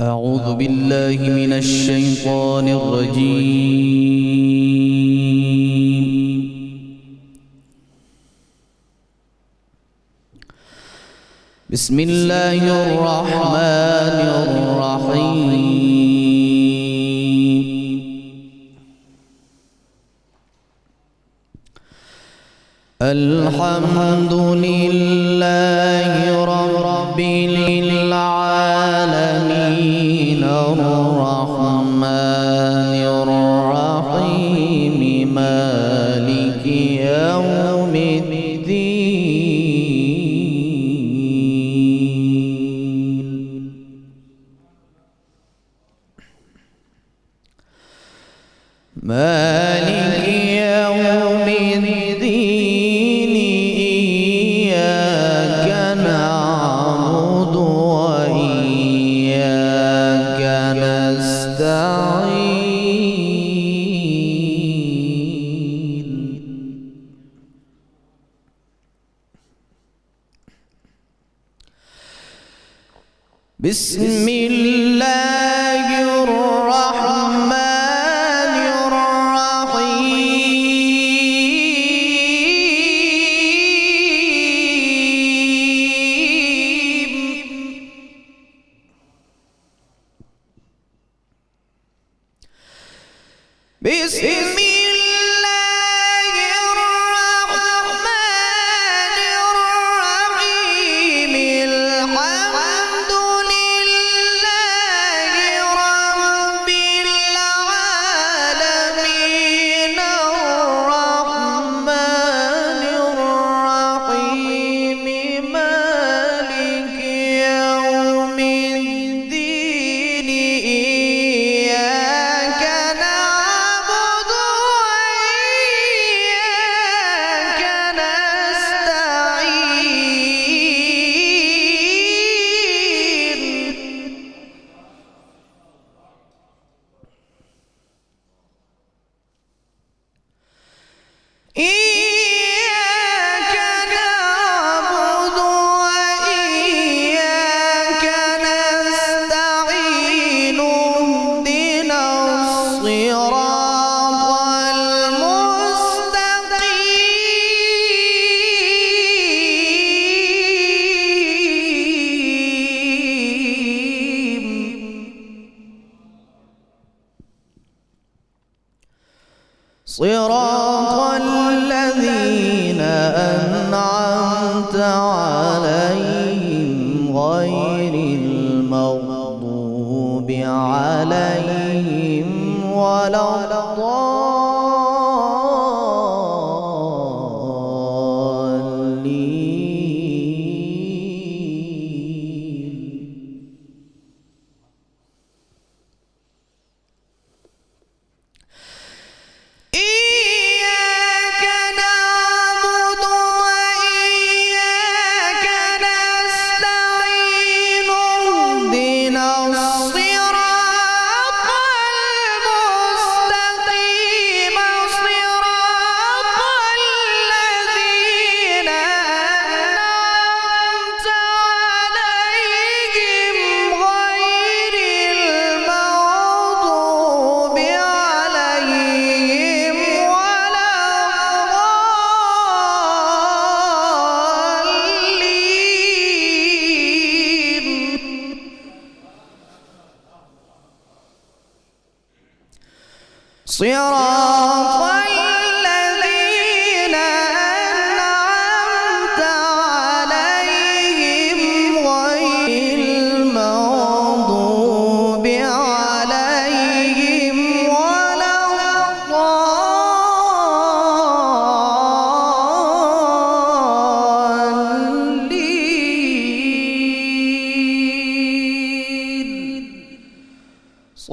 أعوذ بالله من الشيطان الرجيم. بسم الله الرحمن الرحيم. الحمد لله رب العالمين الرحمن الرحيم مالك يوم الدين. مالك يوم الدين إياك نعبد وإياك نستعين. بسم الله الرحمن الرحيم. بسم الله الرحمن الرحيم. الحمد لله رب العالمين الرحمن الرحيم مالك يوم الدين إياك نعبد وإياك نستعين. إياك نعبد وإياك نستعين. اهدنا الصراط المستقيم. صراط الذين أنعمت عليهم غير المغضوب عليهم ولا الضالين. إياك نعبد وإياك نستعين. اهدنا الصراط المستقيم. صراط الذين أنعمت عليهم غير المغضوب عليهم ولا الضالين. صراط الذين أنعمت عليهم غير المغضوب عليهم ولا الضالين.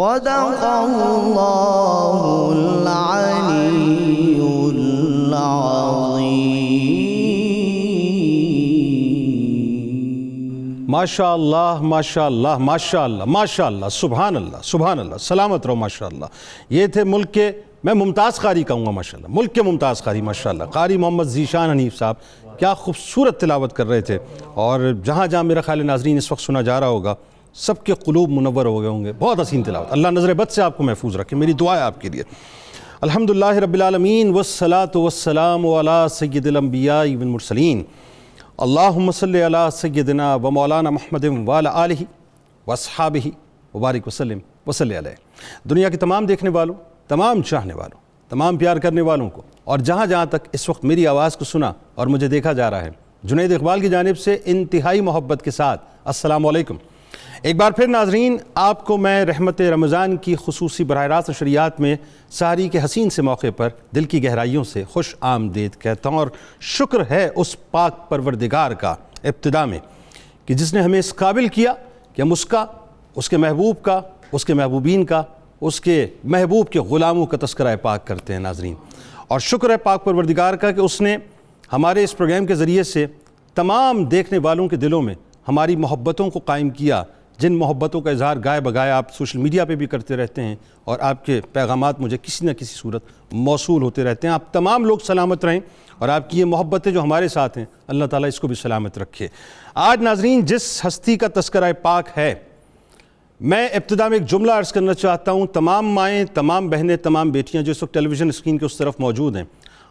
صدق اللہ العلی العظیم۔ ماشاء اللہ ماشاء اللہ ماشاء اللہ ماشاء اللہ، سبحان اللہ سبحان اللہ، سلامت رہو ماشاء اللہ۔ یہ تھے ملک کے، میں ممتاز قاری کہوں گا ماشاء اللہ، ملک کے ممتاز قاری ماشاء اللہ، قاری محمد ذیشان حنیف صاحب، کیا خوبصورت تلاوت کر رہے تھے، اور جہاں جہاں میرا خیال ناظرین اس وقت سنا جا رہا ہوگا سب کے قلوب منور ہو گئے ہوں گے۔ بہت حسین تلاوت، اللہ نظر بد سے آپ کو محفوظ رکھے، میری دعا ہے آپ کے لیے۔ الحمدللہ رب العالمین والصلاة والسلام علی سید الانبیاء والمرسلین، اللہم صلی علی سیدنا و مولانا محمد وعلی آلہ واصحابہ وبارک وسلم وصلی علیہ۔ دنیا کے تمام دیکھنے والوں، تمام چاہنے والوں، تمام پیار کرنے والوں کو، اور جہاں جہاں تک اس وقت میری آواز کو سنا اور مجھے دیکھا جا رہا ہے، جنید اقبال کی جانب سے انتہائی محبت کے ساتھ السلام علیکم۔ ایک بار پھر ناظرین، آپ کو میں رحمت رمضان کی خصوصی براہ راست نشریات میں سحری کے حسین سے موقع پر دل کی گہرائیوں سے خوش آمدید کہتا ہوں، اور شکر ہے اس پاک پروردگار کا ابتدا میں کہ جس نے ہمیں اس قابل کیا کہ ہم اس کا، اس کے محبوب کا، اس کے محبوبین کا، اس کے محبوب کے غلاموں کا تذکرہ پاک کرتے ہیں ناظرین۔ اور شکر ہے پاک پروردگار کا کہ اس نے ہمارے اس پروگرام کے ذریعے سے تمام دیکھنے والوں کے دلوں میں ہماری محبتوں کو قائم کیا، جن محبتوں کا اظہار گائے بگائے آپ سوشل میڈیا پہ بھی کرتے رہتے ہیں، اور آپ کے پیغامات مجھے کسی نہ کسی صورت موصول ہوتے رہتے ہیں۔ آپ تمام لوگ سلامت رہیں، اور آپ کی یہ محبتیں جو ہمارے ساتھ ہیں اللہ تعالیٰ اس کو بھی سلامت رکھے۔ آج ناظرین جس ہستی کا تذکرہ پاک ہے، میں ابتدا میں ایک جملہ عرض کرنا چاہتا ہوں، تمام مائیں، تمام بہنیں، تمام بیٹیاں جو اس وقت ٹیلی ویژن اسکرین کے اس طرف موجود ہیں،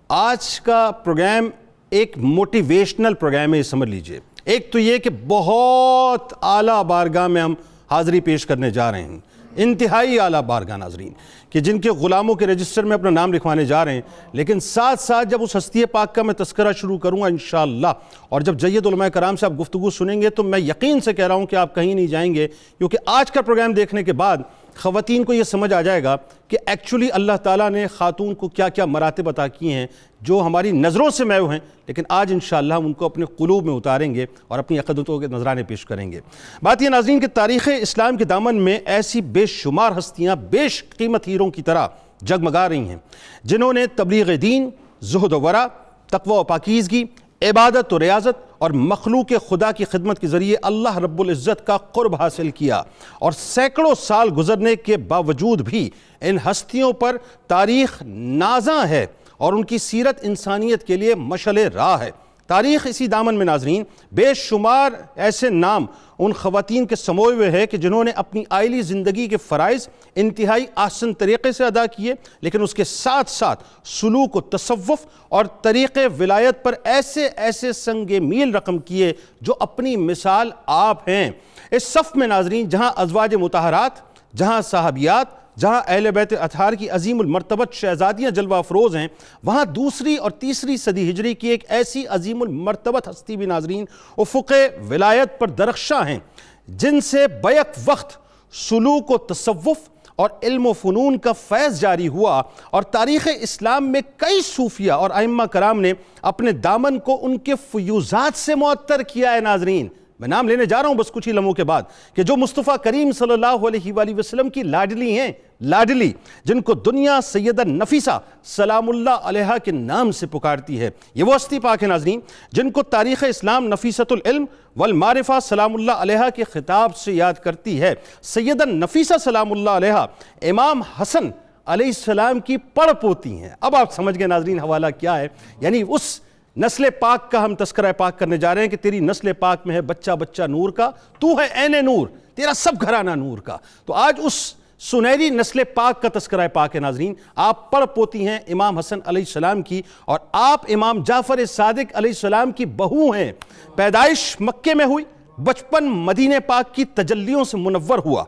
آج کا پروگرام ایک موٹیویشنل پروگرام ہے، یہ سمجھ لیجئے۔ ایک تو یہ کہ بہت اعلیٰ بارگاہ میں ہم حاضری پیش کرنے جا رہے ہیں، انتہائی اعلیٰ بارگاہ ناظرین، کہ جن کے غلاموں کے رجسٹر میں اپنا نام لکھوانے جا رہے ہیں، لیکن ساتھ ساتھ جب اس ہستی پاک کا میں تذکرہ شروع کروں گا انشاءاللہ، اور جب جید علماء کرام سے آپ گفتگو سنیں گے، تو میں یقین سے کہہ رہا ہوں کہ آپ کہیں نہیں جائیں گے، کیونکہ آج کا پروگرام دیکھنے کے بعد خواتین کو یہ سمجھ آ جائے گا کہ ایکچولی اللہ تعالیٰ نے خاتون کو کیا کیا مراتب عطا کیے ہیں جو ہماری نظروں سے محو ہیں، لیکن آج انشاءاللہ ہم ان کو اپنے قلوب میں اتاریں گے اور اپنی عقیدتوں کے نذرانے پیش کریں گے۔ بات یہ ناظرین کہ تاریخ اسلام کے دامن میں ایسی بے شمار ہستیاں بیش قیمت ہیروں کی طرح جگمگا رہی ہیں، جنہوں نے تبلیغ دین، زہد و ورع، تقوی و پاکیزگی، عبادت و ریاضت اور مخلوق خدا کی خدمت کے ذریعے اللہ رب العزت کا قرب حاصل کیا، اور سینکڑوں سال گزرنے کے باوجود بھی ان ہستیوں پر تاریخ نازاں ہے، اور ان کی سیرت انسانیت کے لیے مشعل راہ ہے۔ تاریخ اسی دامن میں ناظرین بے شمار ایسے نام ان خواتین کے سموئے ہوئے ہے کہ جنہوں نے اپنی آئلی زندگی کے فرائض انتہائی آسن طریقے سے ادا کیے، لیکن اس کے ساتھ ساتھ سلوک و تصوف اور طریق ولایت پر ایسے ایسے سنگ میل رقم کیے جو اپنی مثال آپ ہیں۔ اس صف میں ناظرین جہاں ازواج مطہرات، جہاں صحابیات، جہاں اہل بیت اطہار کی عظیم المرتبت شہزادیاں جلوہ افروز ہیں، وہاں دوسری اور تیسری صدی ہجری کی ایک ایسی عظیم المرتبت ہستی بھی ناظرین افق ولایت پر درخشاں ہیں، جن سے بیک وقت سلوک و تصوف اور علم و فنون کا فیض جاری ہوا، اور تاریخ اسلام میں کئی صوفیہ اور ائمہ کرام نے اپنے دامن کو ان کے فیوزات سے معطر کیا ہے۔ ناظرین میں نام لینے جا رہا ہوں بس کچھ ہی لمحوں کے بعد، کہ جو مصطفیٰ کریم صلی اللہ علیہ وآلہ وسلم کی لاڈلی ہیں، لاڈلی جن کو دنیا سیدہ نفیسہ سلام اللہ علیہا کے نام سے پکارتی ہے، یہ وہ ہستی پاک ہے ناظرین جن کو تاریخ اسلام نفیسۃ العلم والمعرفہ سلام اللہ علیہا کے خطاب سے یاد کرتی ہے۔ سیدہ نفیسہ سلام اللہ علیہا امام حسن علیہ السلام کی پڑ پوتی ہیں۔ اب آپ سمجھ گئے ناظرین حوالہ کیا ہے، یعنی اس نسل پاک کا ہم تذکرہ پاک کرنے جا رہے ہیں کہ تیری نسل پاک میں ہے بچہ بچہ نور کا، تو ہے عین نور، تیرا سب گھرانہ نور کا۔ تو آج اس سنہری نسل پاک کا تذکرہ پاک ہے ناظرین، آپ پڑ پوتی ہیں امام حسن علیہ السلام کی، اور آپ امام جعفر صادق علیہ السلام کی بہو ہیں۔ پیدائش مکے میں ہوئی، بچپن مدینہ پاک کی تجلیوں سے منور ہوا،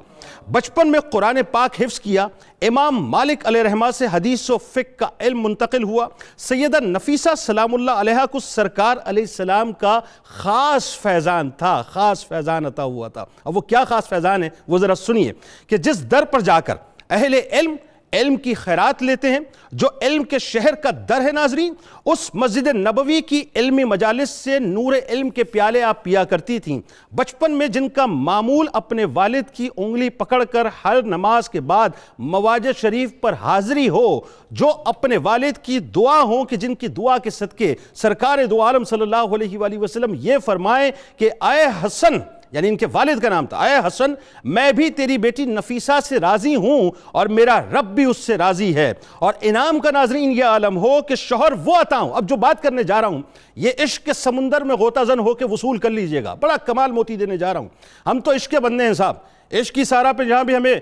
بچپن میں قرآن پاک حفظ کیا، امام مالک علیہ رحمہ سے حدیث و فقہ کا علم منتقل ہوا۔ سیدہ نفیسہ سلام اللہ علیہا کو سرکار علیہ السلام کا خاص فیضان تھا، خاص فیضان عطا ہوا تھا۔ اب وہ کیا خاص فیضان ہے وہ ذرا سنیے، کہ جس در پر جا کر اہل علم، علم کی خیرات لیتے ہیں، جو علم کے شہر کا در ہے ناظرین، اس مسجد نبوی کی علمی مجالس سے نور علم کے پیالے آپ پیا کرتی تھیں۔ بچپن میں جن کا معمول اپنے والد کی انگلی پکڑ کر ہر نماز کے بعد مواجد شریف پر حاضری ہو، جو اپنے والد کی دعا ہوں کہ جن کی دعا کے صدقے سرکار دو عالم صلی اللہ علیہ وآلہ وسلم یہ فرمائیں کہ اے حسن، یعنی ان کے والد کا نام تھا، اے حسن میں بھی تیری بیٹی نفیسہ سے راضی ہوں اور میرا رب بھی اس سے راضی ہے۔ اور انعام کا ناظرین یہ عالم ہو کہ شوہر وہ عطا ہوں۔ اب جو بات کرنے جا رہا ہوں یہ عشق کے سمندر میں غوطہ زن ہو کے وصول کر لیجئے گا، بڑا کمال موتی دینے جا رہا ہوں۔ ہم تو عشق کے بندے ہیں صاحب، عشق کی سارا پہ جہاں بھی ہمیں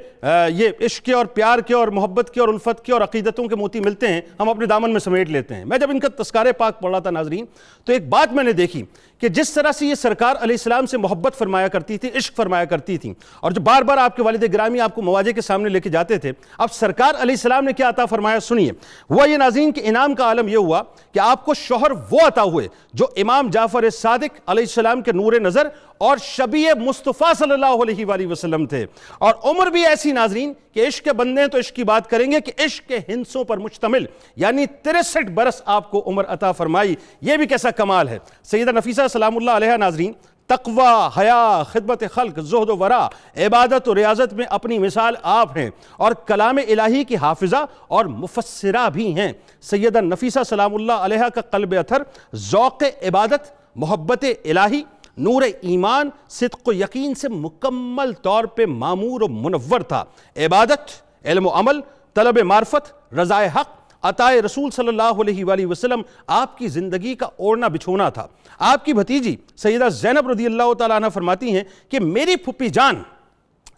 یہ عشق کے اور پیار کے اور محبت کے اور الفت کے اور عقیدتوں کے موتی ملتے ہیں ہم اپنے دامن میں سمیٹ لیتے ہیں۔ میں جب ان کا تذکارہ پاک پڑھ رہا تھا ناظرین تو ایک بات میں نے دیکھی کہ جس طرح سے یہ سرکار علیہ السلام سے محبت فرمایا کرتی تھی، عشق فرمایا کرتی تھی، اور جو بار بار آپ کے والد گرامی آپ کو مواجہ کے سامنے لے کے جاتے تھے، اب سرکار علیہ السلام نے کیا عطا فرمایا سنیے۔ ہوا یہ ناظرین کہ انعام کا عالم یہ ہوا کہ آپ کو شوہر وہ عطا ہوئے جو امام جعفر صادق علیہ السلام کے نور نظر اور شبیہ مصطفیٰ صلی اللہ علیہ وآلہ وسلم تھے، اور عمر بھی ایسی ناظرین کہ عشق کے بندے ہیں تو عشق کی بات کریں گے کہ عشق کے ہندسوں پر مشتمل، یعنی 63 برس آپ کو عمر عطا فرمائی۔ یہ بھی کیسا کمال ہے۔ سیدہ نفیسہ سلام اللہ علیہ ناظرین تقوی، حیا، خدمت خلق، زہد و ورع، عبادت و ریاضت میں اپنی مثال آپ ہیں، اور کلام الہی کی حافظہ اور مفسرہ بھی ہیں۔ سیدہ نفیسہ سلام اللہ علیہ کا قلب اطہر ذوق عبادت، محبت الہی، نور ایمان، صدق و یقین سے مکمل طور پہ معمور و منور تھا۔ عبادت، علم و عمل، طلب معرفت، رضائے حق، عطائے رسول صلی اللہ علیہ وآلہ وسلم آپ کی زندگی کا اوڑھنا بچھونا تھا۔ آپ کی بھتیجی سیدہ زینب رضی اللہ تعالیٰ عنہ فرماتی ہیں کہ میری پھپھی جان،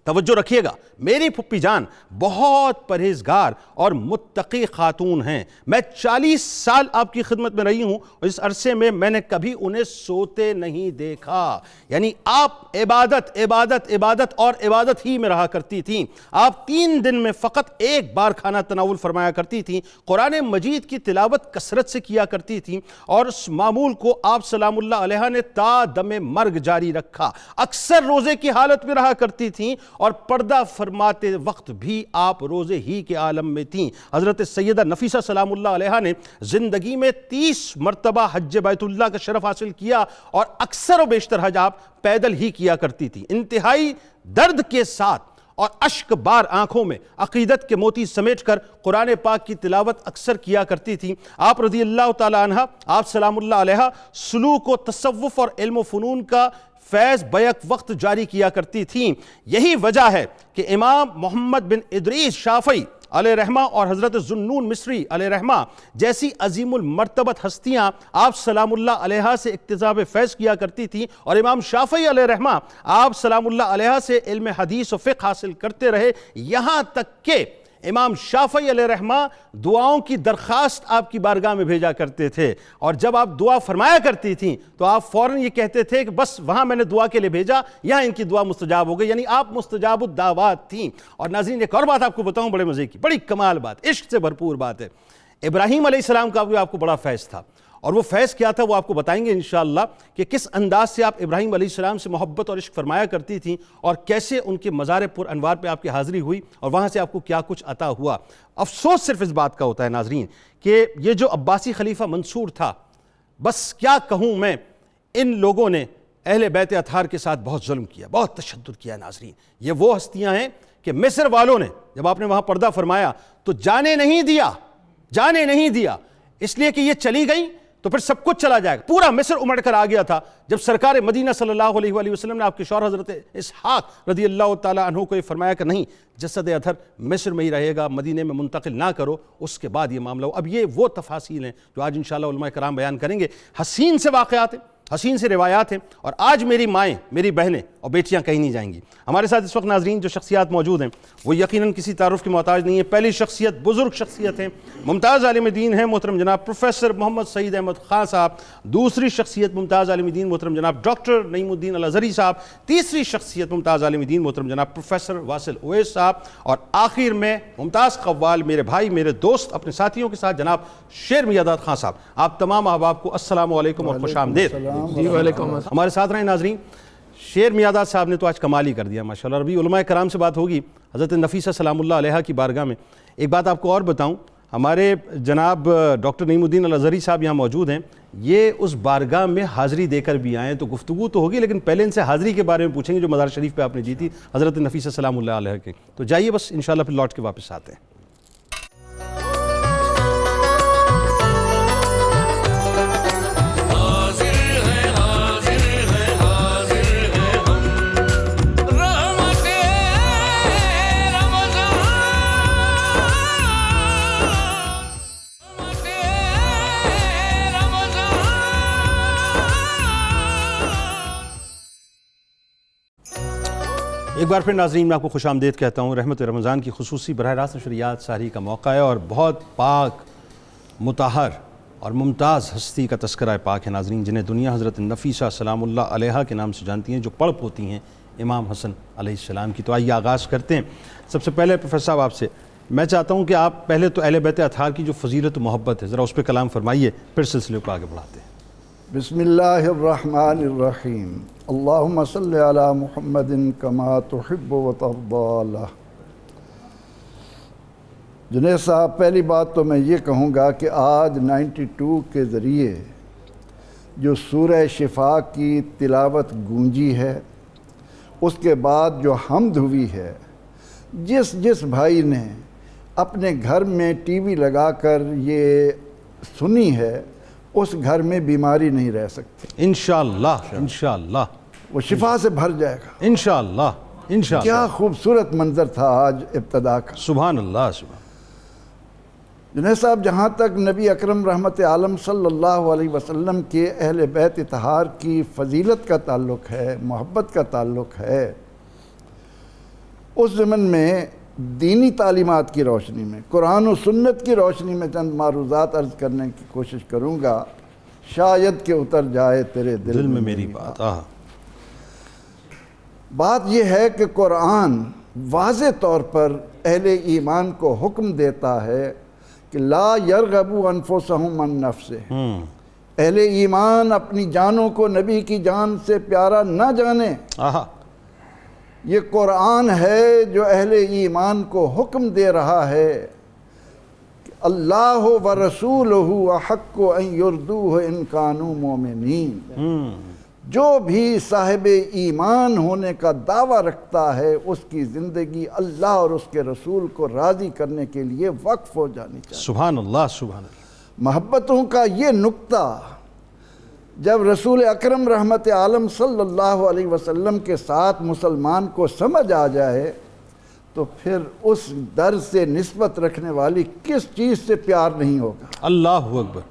توجہ رکھیے گا، میری پھپھی جان بہت پرہیزگار اور متقی خاتون ہیں۔ میں 40 سال آپ کی خدمت میں رہی ہوں اور اس عرصے میں میں نے کبھی انہیں سوتے نہیں دیکھا۔ یعنی آپ عبادت عبادت عبادت اور عبادت ہی میں رہا کرتی تھیں۔ آپ 3 دن میں فقط ایک بار کھانا تناول فرمایا کرتی تھیں، قرآن مجید کی تلاوت کثرت سے کیا کرتی تھیں، اور اس معمول کو آپ سلام اللہ علیہ نے تا دم مرگ جاری رکھا۔ اکثر روزے کی حالت میں رہا کرتی تھیں اور پردہ فرماتے وقت بھی آپ روزے ہی کے عالم میں تھیں۔ حضرت سیدہ نفیسہ سلام اللہ علیہ نے زندگی میں 30 مرتبہ حج بیت اللہ کا شرف حاصل کیا، اور اکثر و بیشتر حج آپ پیدل ہی کیا کرتی تھی۔ انتہائی درد کے ساتھ اور اشک بار آنکھوں میں عقیدت کے موتی سمیٹ کر قرآن پاک کی تلاوت اکثر کیا کرتی تھی۔ آپ رضی اللہ تعالیٰ عنہ، آپ سلام اللہ علیہ سلوک و تصوف اور علم و فنون کا فیض بیک وقت جاری کیا کرتی تھیں۔ یہی وجہ ہے کہ امام محمد بن ادریس شافعی علیہ رحمہ اور حضرت ذوالنون مصری علیہ رحمہ جیسی عظیم المرتبت ہستیاں آپ سلام اللہ علیہ سے اکتساب فیض کیا کرتی تھیں، اور امام شافعی علیہ رحمہ آپ سلام اللہ علیہ سے علم حدیث و فقہ حاصل کرتے رہے، یہاں تک کہ امام شافعی علیہ رحمہ دعاؤں کی درخواست آپ کی بارگاہ میں بھیجا کرتے تھے، اور جب آپ دعا فرمایا کرتی تھیں تو آپ فوراً یہ کہتے تھے کہ بس وہاں میں نے دعا کے لیے بھیجا، یہاں ان کی دعا مستجاب ہو گئی، یعنی آپ مستجاب الدعوات تھیں۔ اور ناظرین ایک اور بات آپ کو بتاؤں بڑے مزے کی، بڑی کمال بات، عشق سے بھرپور بات ہے۔ ابراہیم علیہ السلام کا بھی آپ کو بڑا فیض تھا، اور وہ فیض کیا تھا وہ آپ کو بتائیں گے انشاءاللہ کہ کس انداز سے آپ ابراہیم علیہ السلام سے محبت اور عشق فرمایا کرتی تھیں، اور کیسے ان کے مزار پر انوار پہ آپ کی حاضری ہوئی اور وہاں سے آپ کو کیا کچھ عطا ہوا۔ افسوس صرف اس بات کا ہوتا ہے ناظرین کہ یہ جو عباسی خلیفہ منصور تھا، بس کیا کہوں میں، ان لوگوں نے اہل بیت اطہار کے ساتھ بہت ظلم کیا، بہت تشدد کیا ناظرین۔ یہ وہ ہستیاں ہیں کہ مصر والوں نے جب آپ نے وہاں پردہ فرمایا تو جانے نہیں دیا، اس لیے کہ یہ چلی گئی تو پھر سب کچھ چلا جائے گا۔ پورا مصر امڑ کر آ گیا تھا جب سرکار مدینہ صلی اللہ علیہ وآلہ وسلم نے آپ کے شوہر حضرت اسحاق رضی اللہ تعالیٰ عنہ کو یہ فرمایا کہ نہیں، جسد اطہر مصر میں ہی رہے گا، مدینہ میں منتقل نہ کرو، اس کے بعد یہ معاملہ ہو۔ اب یہ وہ تفاصیل ہیں جو آج انشاءاللہ علماء کرام بیان کریں گے۔ حسین سے واقعات ہیں، حسین سے روایات ہیں، اور آج میری مائیں، میری بہنیں اور بیٹیاں کہیں نہیں جائیں گی۔ ہمارے ساتھ اس وقت ناظرین جو شخصیات موجود ہیں وہ یقیناً کسی تعارف کے محتاج نہیں ہے۔ پہلی شخصیت بزرگ شخصیت ہیں، ممتاز عالم دین ہیں محترم جناب پروفیسر محمد سعید احمد خان صاحب۔ دوسری شخصیت ممتاز عالم دین محترم جناب ڈاکٹر نعیم الدین الازہری صاحب۔ تیسری شخصیت ممتاز عالم دین محترم جناب پروفیسر واصل اویس صاحب، اور آخر میں ممتاز قوال، میرے بھائی، میرے دوست، اپنے ساتھیوں کے ساتھ جناب شیر میاداد خان صاحب۔ آپ تمام احباب کو السلام علیکم اور خوش آمدید۔ جی وعلیکم السلام۔ ہمارے ساتھ رہیں ناظرین شیر میاداد صاحب نے تو آج کمال ہی کر دیا ماشاءاللہ. اور ابھی علماء کرام سے بات ہوگی. حضرت نفیسہ سلام اللہ علیہا کی بارگاہ میں ایک بات آپ کو اور بتاؤں, ہمارے جناب ڈاکٹر نعیم الدین الازہری صاحب یہاں موجود ہیں, یہ اس بارگاہ میں حاضری دے کر بھی آئے ہیں, تو گفتگو تو ہوگی لیکن پہلے ان سے حاضری کے بارے میں پوچھیں گے جو مزار شریف پہ آپ نے جیتی حضرت نفیسہ سلام اللہ علیہ کے. تو جائیے بس انشاءاللہ پھر لوٹ کے واپس آتے ہیں. ایک بار پھر ناظرین میں آپ کو خوش آمدید کہتا ہوں. رحمت رمضان کی خصوصی براہ راست نشریات ساری کا موقع ہے اور بہت پاک, مطہر اور ممتاز ہستی کا تذکرہ پاک ہے ناظرین, جنہیں دنیا حضرت نفیسہ سلام اللہ علیہا کے نام سے جانتی ہیں, جو پڑھ پوتی ہیں امام حسن علیہ السلام کی. تو آئیے آغاز کرتے ہیں. سب سے پہلے پروفیسر صاحب آپ سے میں چاہتا ہوں کہ آپ پہلے تو اہل بیت اطہار کی جو فضیلت و محبت ہے ذرا اس پہ کلام فرمائیے, پھر سلسلے کو آگے بڑھاتے ہیں. بسم اللہ الرحمن الرحیم. اللہم صلی علی محمد کما تحب و ترضی. جنید صاحب, پہلی بات تو میں یہ کہوں گا کہ آج 92 کے ذریعے جو سورہ شفا کی تلاوت گونجی ہے, اس کے بعد جو حمد ہوئی ہے, جس بھائی نے اپنے گھر میں ٹی وی لگا کر یہ سنی ہے, اس گھر میں بیماری نہیں رہ سکتی. انشاءاللہ انشاءاللہ وہ شفا سے بھر جائے گا انشاءاللہ انشاءاللہ. کیا خوبصورت منظر تھا آج ابتدا کا. سبحان اللہ سبحان. جنید صاحب, جہاں تک نبی اکرم رحمت عالم صلی اللہ علیہ وسلم کے اہل بیت اطہار کی فضیلت کا تعلق ہے, محبت کا تعلق ہے, اس زمن میں دینی تعلیمات کی روشنی میں, قرآن و سنت کی روشنی میں چند معروضات عرض کرنے کی کوشش کروں گا, شاید کہ اتر جائے تیرے دل میں میری بات. بات یہ ہے کہ قرآن واضح طور پر اہل ایمان کو حکم دیتا ہے کہ لا یرغبوا انفسہم عن نفسہ. اہل ایمان اپنی جانوں کو نبی کی جان سے پیارا نہ جانے. یہ قرآن ہے جو اہل ایمان کو حکم دے رہا ہے کہ اللہ و رسولہ احق ان یردوہ ان کانوا مومنین. جو بھی صاحب ایمان ہونے کا دعویٰ رکھتا ہے, اس کی زندگی اللہ اور اس کے رسول کو راضی کرنے کے لیے وقف ہو جانی چاہیے. سبحان اللہ سبحان اللہ. محبتوں کا یہ نقطہ جب رسول اکرم رحمت عالم صلی اللہ علیہ وسلم کے ساتھ مسلمان کو سمجھ آ جائے, تو پھر اس در سے نسبت رکھنے والی کس چیز سے پیار نہیں ہوگا. اللہ اکبر.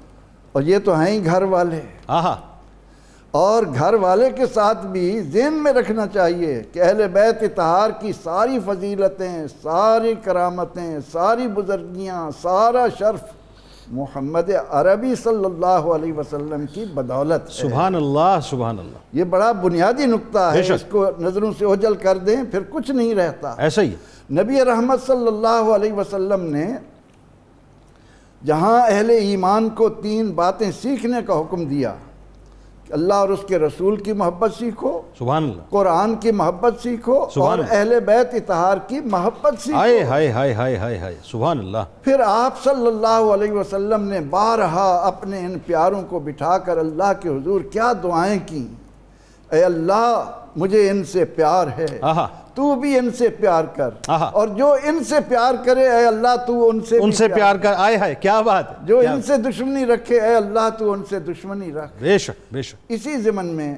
اور یہ تو ہیں ہی گھر والے. اور گھر والے کے ساتھ بھی ذہن میں رکھنا چاہیے کہ اہل بیت اطہار کی ساری فضیلتیں, ساری کرامتیں, ساری بزرگیاں, سارا شرف محمد عربی صلی اللہ علیہ وسلم کی بدولت ہے. سبحان اللہ سبحان اللہ. یہ بڑا بنیادی نقطہ ہے, اس کو نظروں سے اوجھل کر دیں پھر کچھ نہیں رہتا. ایسا ہی نبی رحمت صلی اللہ علیہ وسلم نے جہاں اہل ایمان کو 3 باتیں سیکھنے کا حکم دیا, اللہ اور اس کے رسول کی محبت سیکھو, سبحان اللہ, قرآن کی محبت سیکھو, اور اہل بیت اطہار کی محبت سیکھو. ہائے ہائے ہائے ہائے ہائے ہائے سبحان اللہ. پھر آپ صلی اللہ علیہ وسلم نے بارہا اپنے ان پیاروں کو بٹھا کر اللہ کے حضور کیا دعائیں کی, اے اللہ مجھے ان سے پیار ہے, تو بھی ان سے پیار کر, اور جو ان سے پیار کرے اے اللہ تو ان سے پیار کر. آئے ہائے کیا بات. جو ان سے دشمنی رکھے اے اللہ تو ان سے دشمنی رکھ. بے شک بے شک. اسی ضمن میں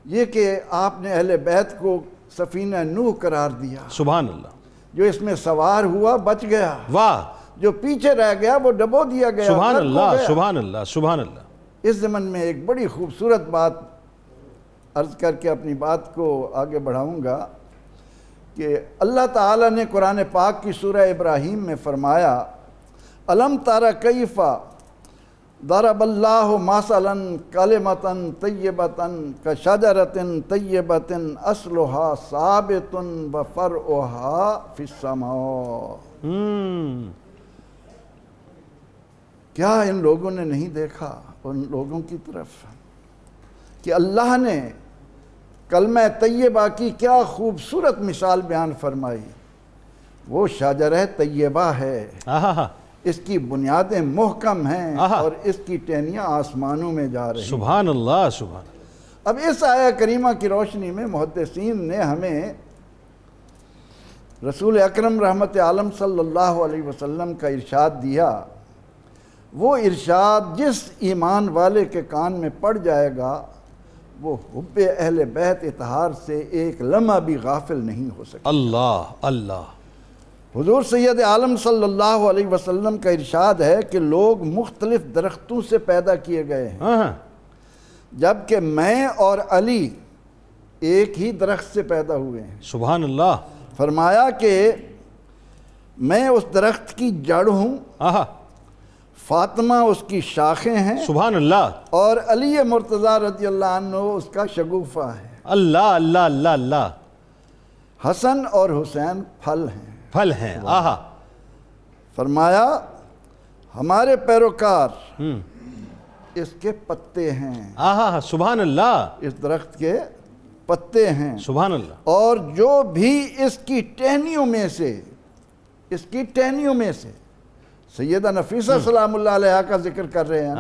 یہ کہ آپ نے اہل بیت کو سفینہ نوح قرار دیا. سبحان اللہ. جو اس میں سوار ہوا بچ گیا, واہ. جو پیچھے رہ گیا وہ ڈبو دیا گیا. سبحان اللہ سبحان اللہ سبحان اللہ. اس ضمن میں ایک بڑی خوبصورت بات عرض کر کے اپنی بات کو آگے بڑھاؤں گا کہ اللہ تعالیٰ نے قرآن پاک کی سورہ ابراہیم میں فرمایا, الم تر کیف ضرب اللہ مثلا کلمۃ طیبۃ کشجرۃ طیبۃ اصلها ثابت وفرعها فی السماء. کیا ان لوگوں نے نہیں دیکھا ان لوگوں کی طرف کہ اللہ نے کلمہ طیبہ کی کیا خوبصورت مثال بیان فرمائی. وہ شجرہ طیبہ ہے، اس کی بنیادیں محکم ہیں اور اس کی ٹہنیاں آسمانوں میں جا رہی ہیں. سبحان اللہ سبحان اللہ. اب اس آیہ کریمہ کی روشنی میں محدثین نے ہمیں رسول اکرم رحمت عالم صلی اللہ علیہ وسلم کا ارشاد دیا. وہ ارشاد جس ایمان والے کے کان میں پڑ جائے گا وہ حب اہل بیت اطہار سے ایک لمحہ بھی غافل نہیں ہو سکتا. اللہ اللہ. حضور سید عالم صلی اللہ علیہ وسلم کا ارشاد ہے کہ لوگ مختلف درختوں سے پیدا کیے گئے ہیں، جبکہ میں اور علی ایک ہی درخت سے پیدا ہوئے ہیں. سبحان اللہ. فرمایا کہ میں اس درخت کی جڑ ہوں، فاطمہ اس کی شاخیں ہیں، سبحان اللہ. اور علی مرتضیٰ رضی اللہ عنہ اس کا شگوفہ ہے. اللہ اللہ اللہ اللہ. حسن اور حسین پھل ہیں. پھل ہیں. فرمایا ہمارے پیروکار اس کے پتے ہیں. سبحان اللہ. اس درخت کے پتے ہیں. سبحان اللہ. اور جو بھی اس کی ٹہنیوں میں سے سیدہ نفیسہ سلام اللہ علیہ کا ذکر کر رہے ہیں.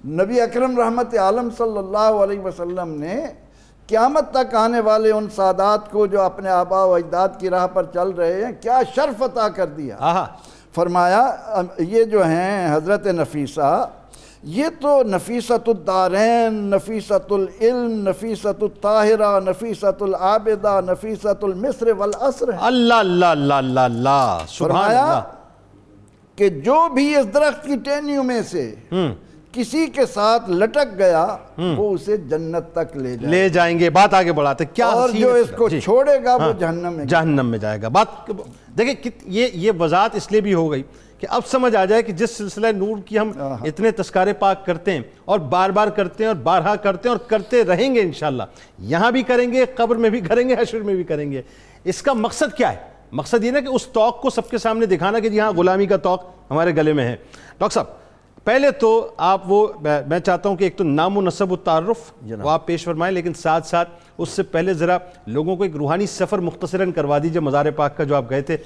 نبی اکرم رحمت عالم صلی اللہ علیہ وسلم نے قیامت تک آنے والے ان سادات کو جو اپنے آباء و اجداد کی راہ پر چل رہے ہیں کیا شرف عطا کر دیا. فرمایا یہ جو ہیں حضرت نفیسہ، یہ تو نفیسۃ الدارین، نفیسۃ العلم، نفیسۃ الطاہرہ، نفیسۃ العابدہ، نفیسۃ المصر والعصر ہے. اللہ اللہ اللہ اللہ اللہ. سبحان اللہ. کہ جو بھی اس درخت کی ٹہنیوں میں سے کسی کے ساتھ لٹک گیا وہ اسے جنت تک لے جائیں گے. بات آگے بڑھاتے کیا. اور جو اس کو چھوڑے گا وہ جہنم میں جائے گا. بات دیکھیں یہ وضاحت اس لیے بھی ہو گئی کہ اب سمجھ آ جائے کہ جس سلسلہ نور کی ہم اتنے تذکارے پاک کرتے ہیں اور بار بار کرتے ہیں اور بارہا کرتے ہیں اور کرتے رہیں گے انشاءاللہ. یہاں بھی کریں گے، قبر میں بھی کریں گے، حشر میں بھی کریں گے. اس کا مقصد کیا ہے؟ مقصد یہ نا کہ اس توق کو سب کے سامنے دکھانا کہ جی ہاں غلامی کا توق ہمارے گلے میں ہے. ڈاکٹر صاحب پہلے تو آپ میں چاہتا ہوں کہ ایک تو نام و نسب و تعارف وہ آپ پیش فرمائیں، لیکن ساتھ ساتھ اس سے پہلے ذرا لوگوں کو ایک روحانی سفر مختصراً کروا دیجئے مزار پاک کا جو آپ گئے تھے.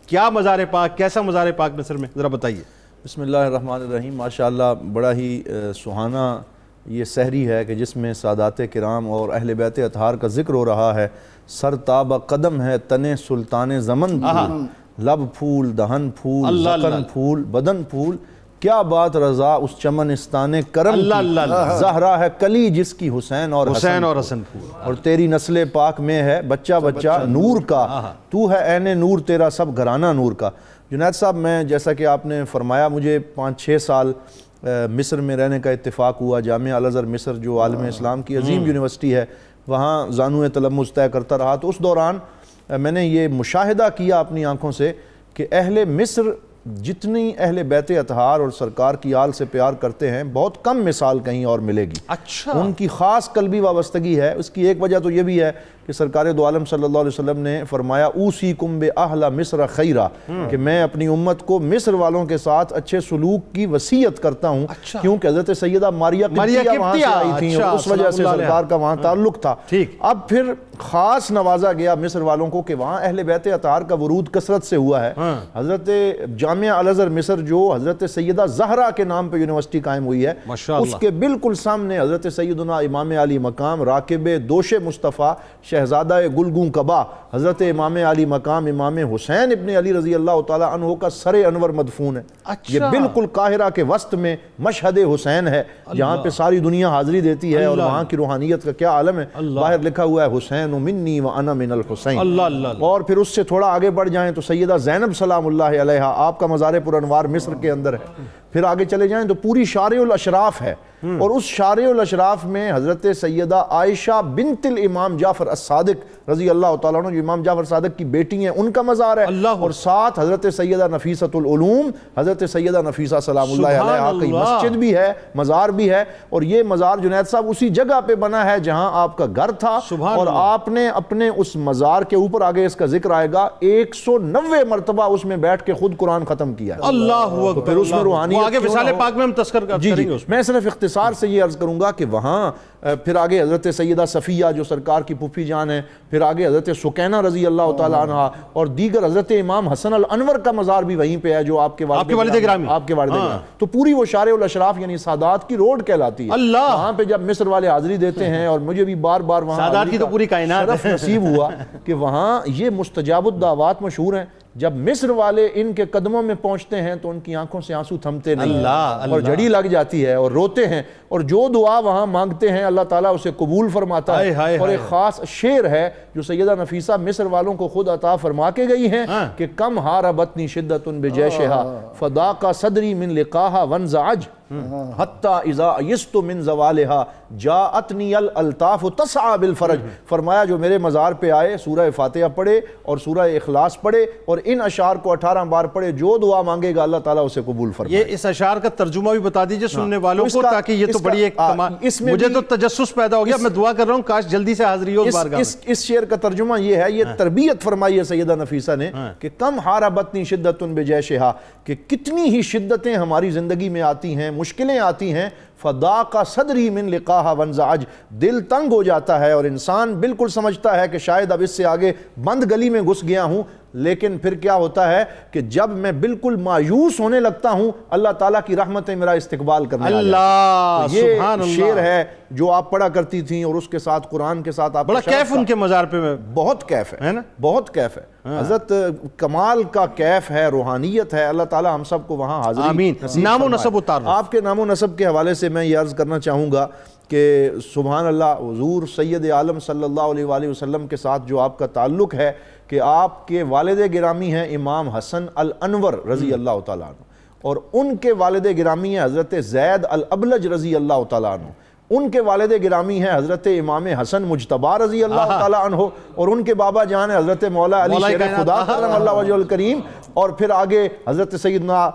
کیا مزار پاک، کیسا مزار پاک مصر میں، ذرا بتائیے. بسم اللہ الرحمن الرحیم. ماشاءاللہ بڑا ہی سہانا یہ سحری ہے کہ جس میں سادات کرام اور اہل بیت اطہار کا ذکر ہو رہا ہے. سر تاب قدم ہے تن سلطان زمن پھول، لب پھول، دہن پھول، زکن پھول، بدن پھول. کیا بات رضا اس چمنستان کرم کی، زہرا ہے کلی جس کی حسین اور حسن پھول. اور تیری نسل پاک میں ہے بچہ بچہ نور کا، تو ہے عین نور تیرا سب گھرانہ نور کا. جنید صاحب میں جیسا کہ آپ نے فرمایا مجھے 5-6 سال مصر میں رہنے کا اتفاق ہوا. جامعہ الازہر مصر جو عالم اسلام کی عظیم یونیورسٹی ہے وہاں زانو تلمذ طے کرتا رہا. تو اس دوران میں نے یہ مشاہدہ کیا اپنی آنکھوں سے کہ اہل مصر جتنی اہل بیت اطہار اور سرکار کی آل سے پیار کرتے ہیں بہت کم مثال کہیں اور ملے گی. اچھا. ان کی خاص قلبی وابستگی ہے. اس کی ایک وجہ تو یہ بھی ہے کہ سرکار دو عالم صلی اللہ علیہ وسلم نے فرمایا اوصیکم باہل مصر خیرا، کہ میں اپنی امت کو مصر والوں کے ساتھ اچھے سلوک کی وصیت کرتا ہوں. کیونکہ حضرت سیدہ ماریہ قبطیہ وہاں سے آئی تھیں اور اس وجہ سے سرکار کا وہاں تعلق تھا. اب پھر خاص نوازا گیا مصر والوں کو کہ وہاں اہل بیت اطہار کا ورود کثرت سے ہوا ہے. حضرت جامعہ الازہر مصر جو حضرت سیدہ زہرا کے نام پہ یونیورسٹی قائم ہوئی ہے اس کے بالکل سامنے حضرت سیدنا امام علی مقام راکب دوش مصطفیٰ شہزادہ گلگوں کبا حضرت امام علی مقام امام حسین ابن علی رضی اللہ تعالیٰ عنہ کا سر انور مدفون ہے. یہ بالکل قاہرہ کے وسط میں مشہد حسین ہے جہاں پہ ساری دنیا حاضری دیتی ہے. اور وہاں کی روحانیت کا کیا عالم ہے. باہر لکھا ہوا ہے حسین منی وانا من الحسین. اور پھر اس سے تھوڑا آگے بڑھ جائیں تو سیدہ زینب سلام اللہ علیہ آپ کا مزار پر انوار مصر کے اندر ہے. پھر آگے چلے جائیں تو پوری شارع الاشراف ہے. اور اس شارع الاشراف میں حضرت سیدہ عائشہ بنت الامام جعفر الصادق رضی اللہ تعالیٰ عنہ جو امام جعفر صادق کی بیٹی ہیں ان کا مزار ہے. اور ساتھ حضرت سیدہ نفیسۃ العلوم حضرت سیدہ نفیسہ سلام اللہ علیہ کی مسجد بھی ہے، مزار بھی ہے. اور یہ مزار جنید صاحب اسی جگہ پہ بنا ہے جہاں آپ کا گھر تھا. اور آپ نے اپنے اس مزار کے اوپر آگے اس کا ذکر آئے گا 190 مرتبہ اس میں بیٹھ کے خود قرآن ختم کیا ہے. اللہ تو پھر اس میں روحانی آگے وصال پاک میں ہم تذکر کریں گے. میں صرف اختصار سے یہ عرض کروں گا کہ وہاں پھر آگے حضرت سیدہ صفیہ جو سرکار کی پھوپھی جان ہیں، پھر آگے حضرت سکینہ رضی اللہ تعالیٰ عنہ، اور دیگر حضرت امام حسن الانور کا مزار بھی وہیں پہ ہے جو آپ کے والد گرامی، آپ کے والد گرامی، تو پوری وہ شارع الاشراف یعنی سادات کی روڈ کہلاتی ہے۔ وہاں پہ جب مصر والے حاضری دیتے ہیں، اور مجھے بھی بار بار وہاں سادات کی تو پوری کائنات شرف نصیب ہوا کہ وہاں یہ مستجاب الدعوات مشہور ہیں، جب مصر والے ان کے قدموں میں پہنچتے ہیں تو ان کی آنکھوں سے آنسو تھمتے نہیں، اور جھڑی لگ جاتی ہے اور روتے ہیں، اور جو دعا وہاں مانگتے ہیں اللہ تعالیٰ اسے قبول فرماتا ہے۔ اور ایک خاص شعر ہے جو سیدہ نفیسہ مصر والوں کو خود عطا فرما کے گئی ہیں کہ کم حاربتنی شدت بجیشہا فداق صدری من لقاہا وانزعج حتی اذا یست من زوالہا جاءتنی الالطاف تسعى بالفرج۔ فرمایا جو میرے مزار پہ آئے سورہ فاتحہ پڑھے اور سورہ اخلاص پڑھے اور ان اشعار کو 18 بار پڑھے، جو دعا مانگے گا اللہ تعالیٰ اسے قبول فرمائے۔ یہ اس اشعار کا ترجمہ بھی بتا دیجئے سننے والوں کو، تاکہ یہ تو بڑی ایک کمال، مجھے تو تجسس پیدا ہو گیا، میں دعا کر رہا ہوں کاش جلدی سے حاضری ہو اس بارگاہ میں۔ اس شعر کا ترجمہ یہ ہے، یہ تربیت فرمائی ہے سیدہ نفیسہ نے کہ کم حاربتنی شدت بجیشہا، کہ کتنی ہی شدتیں ہماری زندگی میں آتی ہیں، مشکلیں آتی ہیں، فداق صدری من لقاہا وانزعج، دل تنگ ہو جاتا ہے اور انسان بالکل سمجھتا ہے کہ شاید اب اس سے آگے بند گلی میں گھس گیا ہوں، لیکن پھر کیا ہوتا ہے کہ جب میں بالکل مایوس ہونے لگتا ہوں اللہ تعالیٰ کی رحمتیں میرا استقبال کرنے آ جاتی ہیں۔ یہ شعر ہے جو آپ پڑھا کرتی تھیں، اور اس کے ساتھ قرآن کے ساتھ آپ بڑا کیف ان کے مزار پہ میں بہت کیف ہے، بہت کیف ہے حضرت، کمال کا کیف ہے، روحانیت ہے۔ اللہ تعالیٰ ہم سب کو وہاں حاضری آمین۔ نام و نسب اتار آپ کے نام و نسب کے حوالے سے میں یہ عرض کرنا چاہوں گا کہ سبحان اللہ، حضور سید عالم صلی اللہ علیہ وآلہ وسلم کے ساتھ جو آپ کا تعلق ہے کہ آپ کے والد گرامی ہیں امام حسن الانور رضی اللہ تعالیٰ عنہ، اور ان کے والد گرامی ہیں حضرت زید الابلج رضی اللہ تعالیٰ عنہ، ان کے والد گرامی ہیں حضرت امام حسن مجتبی رضی اللہ تعالیٰ عنہ، اور ان کے بابا جان ہیں حضرت مولا علی شیر خدا کرم اللہ وجہ الکریم، اور پھر آگے حضرت سیدنا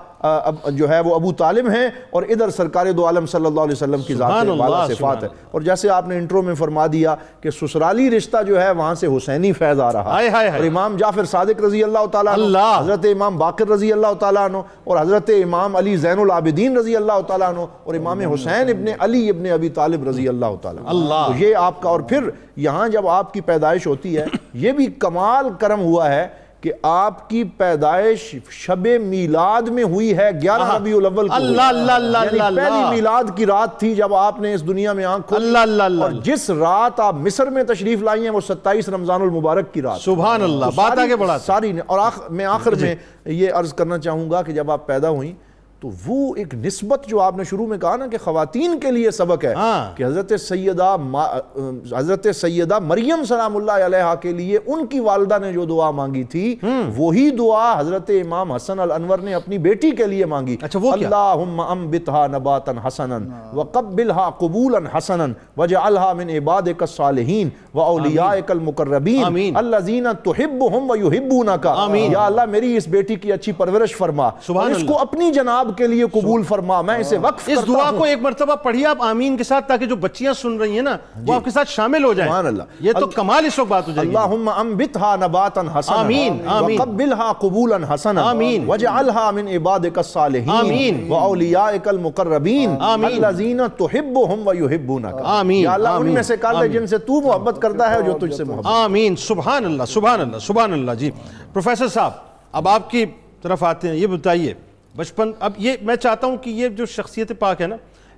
جو ہے وہ ابو طالب ہیں، اور ادھر سرکار دو عالم صلی اللہ علیہ وسلم کی ذات والا صفات ہے۔ اور جیسے آپ نے انٹرو میں فرما دیا کہ سسرالی رشتہ جو ہے وہاں سے حسینی فیض آ رہا ہے، اور امام جعفر صادق رضی اللہ تعالیٰ عنہ، حضرت امام باقر رضی اللہ تعالیٰ عنہ، اور حضرت امام علی زین العابدین رضی اللہ تعالیٰ عنہ، اور امام حسین ابن علی ابن ابی طالب رضی اللہ تعالیٰ عنہ۔ تو یہ آپ کا، اور پھر یہاں جب آپ کی پیدائش ہوتی ہے یہ بھی کمال کرم ہوا ہے کہ آپ کی پیدائش شب میلاد میں ہوئی ہے 11 ربیع الاول کو، یعنی پہلی میلاد کی رات تھی جب آپ نے اس دنیا میں آنکھ کھولی، اور جس رات آپ مصر میں تشریف لائی ہیں وہ 27 رمضان المبارک کی رات۔ سبحان اللہ، بات آگے بڑھا ساری، اور میں آخر میں یہ عرض کرنا چاہوں گا کہ جب آپ پیدا ہوئیں تو وہ ایک نسبت جو آپ نے شروع میں کہا نا کہ خواتین کے لیے سبق ہے کہ حضرت سیدہ مریم سلام اللہ علیہا کے لیے ان کی والدہ نے جو دعا مانگی تھی وہی دعا حضرت امام حسن الانور نے اپنی بیٹی کے لیے مانگی، اللہم انبتھا نباتا حسنا وقبلھا قبولا حسنا وجعلھا من عبادک الصالحین واولیائک المقربین الذین تحبہم ویحبونک۔ یا اللہ میری اس بیٹی کی اچھی پرورش فرما، اس کو اپنی جناب کے لیے قبول فرما، میں اسے وقف کرتا ہوں۔ اس دعا کو ایک مرتبہ پڑھیے آپ آمین کے ساتھ، تاکہ جو بچیاں سن رہی ہیں نا وہ آپ کے ساتھ شامل ہو جائیں۔ سبحان اللہ، یہ تو کمال اس وقت بات ہو جائے گی۔ اللہم انبتھا نباتا حسنا وقبلھا قبولا حسنا وجعلھا من عبادک الصالحین واولیائک المقربین الذین تحبہم ویحبونک۔ یا اللہ ان میں سے کر دے جن سے تو محبت کرتا ہے جو تجھ سے محبت۔ آمین۔ سبحان اللہ، سبحان اللہ، سبحان اللہ۔ جی پروفیسر صاحب اب آپ کی طرف آتے ہیں، یہ بتائیے بچپن، اب یہ میں چاہتا ہوں کہ یہ جو شخصیت پاک ہے نا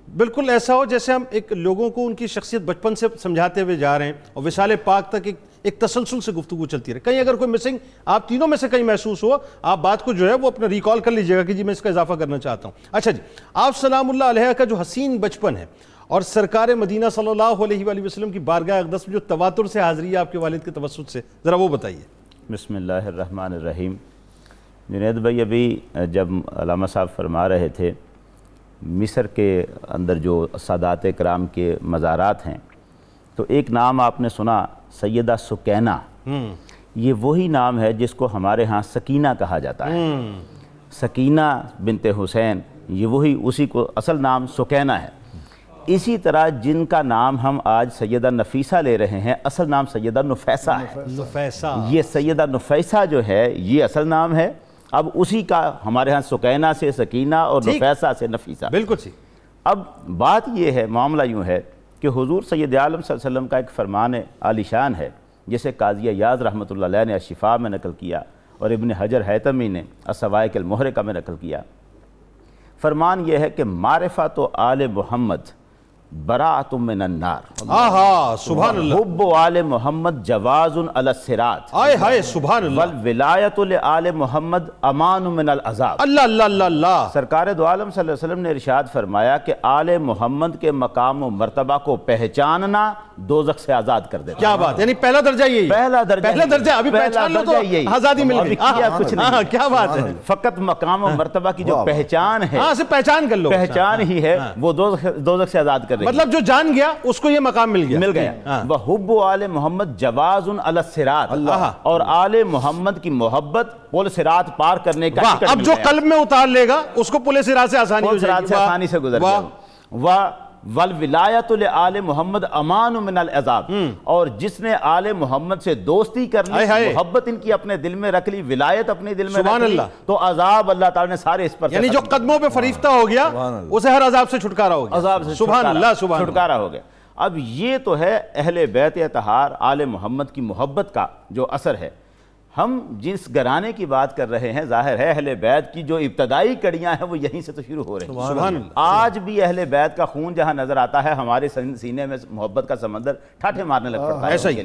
بالکل ایسا ہو جیسے ہم ایک لوگوں کو ان کی شخصیت بچپن سے سمجھاتے ہوئے جا رہے ہیں، اور وصال پاک تک ایک تسلسل سے گفتگو چلتی رہے۔ کہیں اگر کوئی مسنگ آپ تینوں میں سے کہیں محسوس ہو، آپ بات کو جو ہے وہ اپنا ریکال کر لیجئے گا کہ جی میں اس کا اضافہ کرنا چاہتا ہوں۔ اچھا جی، آپ سلام اللہ علیہ کا جو حسین بچپن ہے اور سرکار مدینہ صلی اللہ علیہ وآلہ وسلم کی بارگاہ اقدس میں جو تواتر سے حاضری ہے آپ کے والد کے توسط سے، ذرا وہ بتائیے۔ بسم اللہ الرحمن الرحیم۔ جنید بھائی ابھی جب علامہ صاحب فرما رہے تھے مصر کے اندر جو سادات کرام کے مزارات ہیں، تو ایک نام آپ نے سنا سیدہ سکینہ، یہ وہی نام ہے جس کو ہمارے ہاں سکینہ کہا جاتا ہے۔ سکینہ بنت حسین، یہ وہی، اسی کو اصل نام سکینہ ہے۔ اسی طرح جن کا نام ہم آج سیدہ نفیسہ لے رہے ہیں اصل نام سیدہ نفیسہ ہے۔ نفیسہ، یہ سیدہ نفیسہ جو ہے یہ اصل نام ہے، اب اسی کا ہمارے ہاں سکینہ سے سکینہ اور نفیسہ سے نفیسہ۔ بالکل سی۔ اب بات یہ ہے، معاملہ یوں ہے کہ حضور سید عالم صلی اللہ علیہ وسلم کا ایک فرمان عالی شان ہے، جسے قاضی عیاض رحمۃ اللہ علیہ نے الشفاء میں نقل کیا اور ابن حجر حیتمی نے الصواعق المحرقہ میں نقل کیا۔ فرمان یہ ہے کہ معرفت آل محمد براۃ من النار، آہا سبحان اللہ، حب آل محمد جواز علی الصراط، آئے ہائے سبحان اللہ، والولایت لآل محمد امان من العذاب۔ اللہ اللہ اللہ اللہ۔ سرکار دو عالم صلی اللہ علیہ وسلم نے ارشاد فرمایا کہ آل محمد کے مقام و مرتبہ کو پہچاننا دوزخ سے آزاد کر دیتا۔ کیا بات، یعنی پہلا درجہ یہی، پہلا درجہ ابھی پہچان لو تو آزادی مل گئی، کچھ نہیں، کیا بات ہے، فقط مقام و مرتبہ کی جو پہچان ہے، ہاں صرف پہچان کر لو، پہچان ہی ہے، وہ دوزخ سے آزاد کر رہی ہے۔ مطلب جو جان گیا اس کو یہ مقام مل گیا، وحب آل محمد جواز علی الصراط، اور آل محمد کی محبت پل صراط پار کرنے کا ٹکٹ اب جو قلب میں اتار لے گا اس کو پل صراط سے آسانی ہو جائے گی، سے آسانی سے گزر جائے۔ والولایت لآل محمد امان من العذاب، اور جس نے آل محمد سے دوستی کر لی، محبت ان کی اپنے دل میں رکھ لی، ولایت اپنے دل میں رکھ لی، تو عذاب اللہ تعالی نے سارے اس پر، یعنی جو قدموں پہ فریفتہ ہو گیا اسے ہر عذاب سے چھٹکارا ہو گیا، عذاب سے سبحان اللہ سبحان اللہ، چھٹکارا ہو گیا۔ اب یہ تو ہے اہل بیت اطہار آل محمد کی محبت کا جو اثر ہے۔ ہم جس گھرانے کی بات کر رہے ہیں، ظاہر ہے اہل بیت کی جو ابتدائی کڑیاں ہیں وہ یہیں سے تو شروع ہو رہی ہیں۔ سبحان اللہ۔ آج بھی اہل بیت کا خون جہاں نظر آتا ہے، ہمارے سینے میں محبت کا سمندر ٹھاٹھے مارنے لگ پڑتا ہے، ایسا ہی،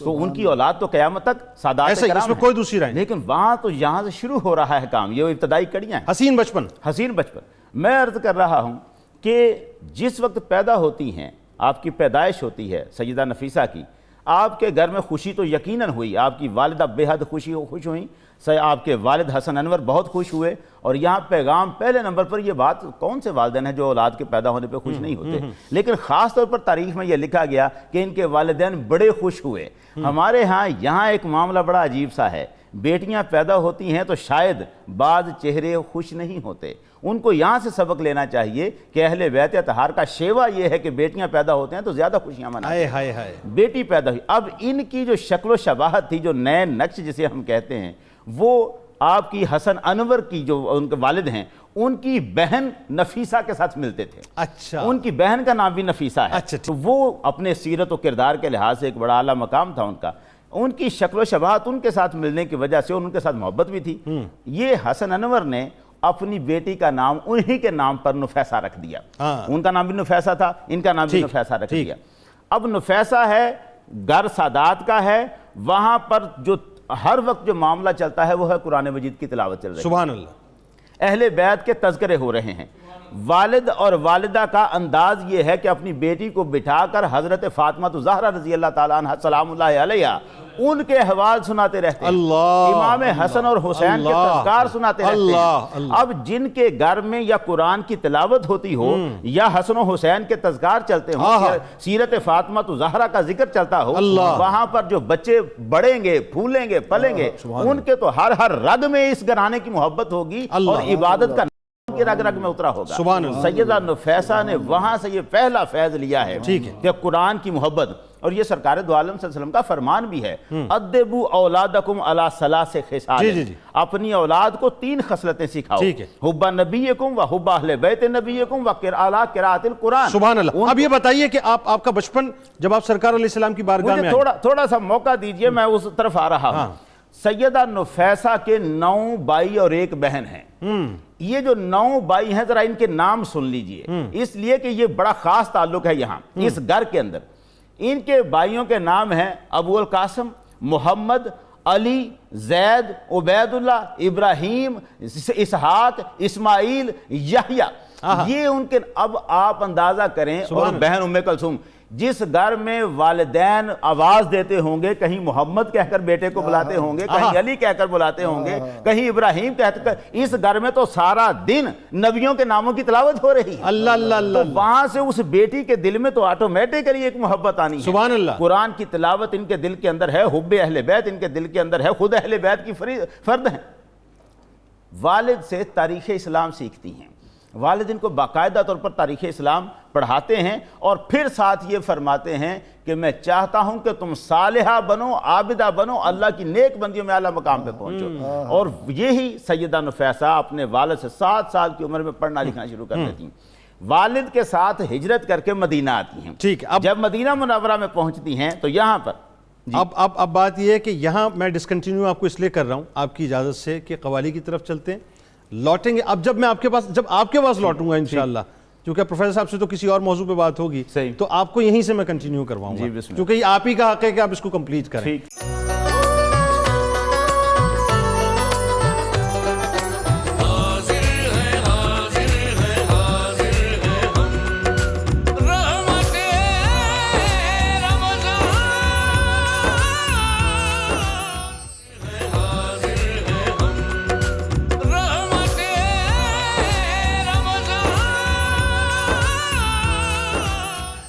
تو ان کی اولاد تو قیامت تک سادات ایسا ہی، اس میں کوئی دوسری رائے نہیں، لیکن وہاں تو یہاں سے شروع ہو رہا ہے کام، یہ ابتدائی کڑیاں ہیں، حسین بچپن، حسین بچپن۔ میں عرض کر رہا ہوں کہ جس وقت پیدا ہوتی ہیں، آپ کی پیدائش ہوتی ہے سیدہ نفیسہ کی، آپ کے گھر میں خوشی تو یقیناً ہوئی، آپ کی والدہ بے حد خوش ہوئیں، آپ کے والد حسن انور بہت خوش ہوئے، اور یہاں پیغام پہلے نمبر پر، یہ بات کون سے والدین ہیں جو اولاد کے پیدا ہونے پہ خوش نہیں ہوتے، لیکن خاص طور پر تاریخ میں یہ لکھا گیا کہ ان کے والدین بڑے خوش ہوئے۔ ہمارے ہاں یہاں ایک معاملہ بڑا عجیب سا ہے، بیٹیاں پیدا ہوتی ہیں تو شاید بعض چہرے خوش نہیں ہوتے، ان کو یہاں سے سبق لینا چاہیے کہ اہل بیت اطہار کا شیوہ یہ ہے کہ بیٹیاں پیدا ہوتے ہیں تو زیادہ خوشیاں مناتے ہیں۔ بیٹی پیدا ہوئی، اب ان کی جو شکل و شباہت تھی، جو نئے نقش جسے ہم کہتے ہیں، وہ آپ کی حسن انور کی جو ان کے والد ہیں، ان کی بہن نفیسہ کے ساتھ ملتے تھے۔ اچھا، ان کی بہن کا نام بھی نفیسہ ہے، تو وہ اپنے سیرت و کردار کے لحاظ سے ایک بڑا اعلیٰ مقام تھا ان کا، ان کی شکل و شباہت ان کے ساتھ ملنے کی وجہ سے ان کے ساتھ محبت بھی تھی۔ یہ حسن انور نے اپنی بیٹی کا نام انہی کے نام پر نفیسہ رکھ دیا، ان کا نام بھی نفیسہ تھا، ان کا نام بھی نفیسہ رکھ دیا۔ اب نفیسہ ہے، گھر سادات کا ہے، وہاں پر جو ہر وقت جو معاملہ چلتا ہے وہ ہے قرآن مجید کی تلاوت چل رہی ہے، سبحان اللہ، اہل بیت کے تذکرے ہو رہے ہیں۔ والد اور والدہ کا انداز یہ ہے کہ اپنی بیٹی کو بٹھا کر حضرت فاطمہ زہرا رضی اللہ تعالیٰ عنہ سلام اللہ علیہ ان کے حوال سناتے رہتے ہیں، امام حسن اور حسین کے تذکار سناتے رہتے ہیں۔ اب جن کے گھر میں یا قرآن کی تلاوت ہوتی ہو یا حسن و حسین کے تذکار چلتے ہوں، سیرت فاطمہ زہرا کا ذکر چلتا ہو، وہاں پر جو بچے بڑھیں گے، پھولیں گے، پلیں گے، ان کے تو ہر رگ میں اس گھرانے کی محبت ہوگی اور عبادت کا کی رگ رگ میں اترا ہوگا۔ سیدہ نفیسہ نے وہاں سے یہ پہلا فیض لیا ہے کہ قرآن کی محبت، اور یہ سرکار دو عالم صلی اللہ علیہ وسلم کا فرمان بھی ہے، ادبوا اولادکم علی ثلاث خصال، اپنی اولاد کو 3 خصلتیں سکھاؤ، حب نبیکم و حب اہل بیت نبیکم و قراءۃ القرآن۔ سبحان اللہ۔ اب یہ بتائیے کہ آپ کا بچپن جب آپ سرکار علیہ السلام کی بارگاہ میں آئے، تھوڑا سا موقع دیجئے، میں اس طرف آ رہا ہوں۔ سیدہ نفیسہ کے 9 بھائی اور 1 بہن ہیں۔ یہ جو 9 بھائی ہیں ذرا ان کے نام سن لیجئے، اس لیے کہ یہ بڑا خاص تعلق ہے یہاں اس گھر کے اندر۔ ان کے بھائیوں کے نام ہیں ابو القاسم، محمد، علی، زید، عبید اللہ، ابراہیم، اسحاق، اسماعیل، یحییٰ۔ یہ ان کے، اب آپ اندازہ کریں، اور بہن ام کلثوم، جس گھر میں والدین آواز دیتے ہوں گے، کہیں محمد کہہ کر بیٹے کو بلاتے ہوں گے، کہیں علی کہہ کر بلاتے ہوں گے، کہیں ابراہیم کہہ کر، اس گھر میں تو سارا دن نبیوں کے ناموں کی تلاوت ہو رہی ہے۔ اللہ اللہ اللہ، تو وہاں سے اس بیٹی کے دل میں تو آٹومیٹکلی ایک محبت آنی ہے۔ سبحان اللہ۔ قرآن کی تلاوت ان کے دل کے اندر ہے، حب اہل بیت ان کے دل کے اندر ہے، خود اہل بیت کی فرد ہیں۔ والد سے تاریخ اسلام سیکھتی ہیں، والد ان کو باقاعدہ طور پر تاریخ اسلام پڑھاتے ہیں، اور پھر ساتھ یہ فرماتے ہیں کہ میں چاہتا ہوں کہ تم صالحہ بنو، عابدہ بنو، اللہ کی نیک بندیوں میں اعلیٰ مقام پہ پہنچو۔ اور یہی سیدہ نفیسہ اپنے والد سے 7 سال کی عمر میں پڑھنا لکھنا شروع کر دیتی ہیں۔ والد کے ساتھ ہجرت کر کے مدینہ آتی ہیں. ٹھیک ہے. جب مدینہ منورہ میں پہنچتی ہیں تو یہاں پر اب بات یہ ہے کہ یہاں میں ڈسکنٹینیو آپ کو اس لیے کر رہا ہوں آپ کی اجازت سے کہ قوالی کی طرف چلتے ہیں, لوٹیں گے. اب جب آپ کے پاس لوٹوں گا انشاءاللہ, کیونکہ پروفیسر صاحب سے تو کسی اور موضوع پہ بات ہوگی, تو آپ کو یہیں سے میں کنٹینیو کرواؤں گا, کیونکہ یہ آپ ہی کا حق ہے کہ آپ اس کو کمپلیٹ کریں.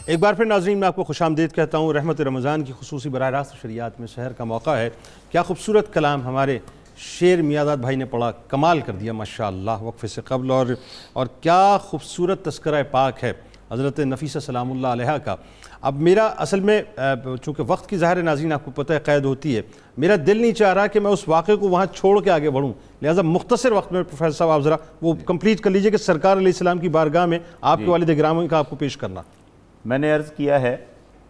ایک بار پھر ناظرین میں آپ کو خوش آمدید کہتا ہوں. رحمت رمضان کی خصوصی براہ راست شریعت میں سحر کا موقع ہے. کیا خوبصورت کلام ہمارے شیر میاداد بھائی نے پڑھا, کمال کر دیا ماشاءاللہ وقفے سے قبل, اور کیا خوبصورت تذکرہ پاک ہے حضرت نفیسہ سلام اللہ علیہا کا. اب میرا اصل میں چونکہ وقت کی ظاہر ناظرین آپ کو پتہ ہے قید ہوتی ہے, میرا دل نہیں چاہ رہا کہ میں اس واقعے کو وہاں چھوڑ کے آگے بڑھوں, لہٰذا مختصر وقت میں پروفیسر صاحب آپ ذرا وہ کمپلیٹ کر لیجئے کہ سرکار علیہ السلام کی بارگاہ میں آپ کے والد گرامی کا آپ کو پیش کرنا. میں نے عرض کیا ہے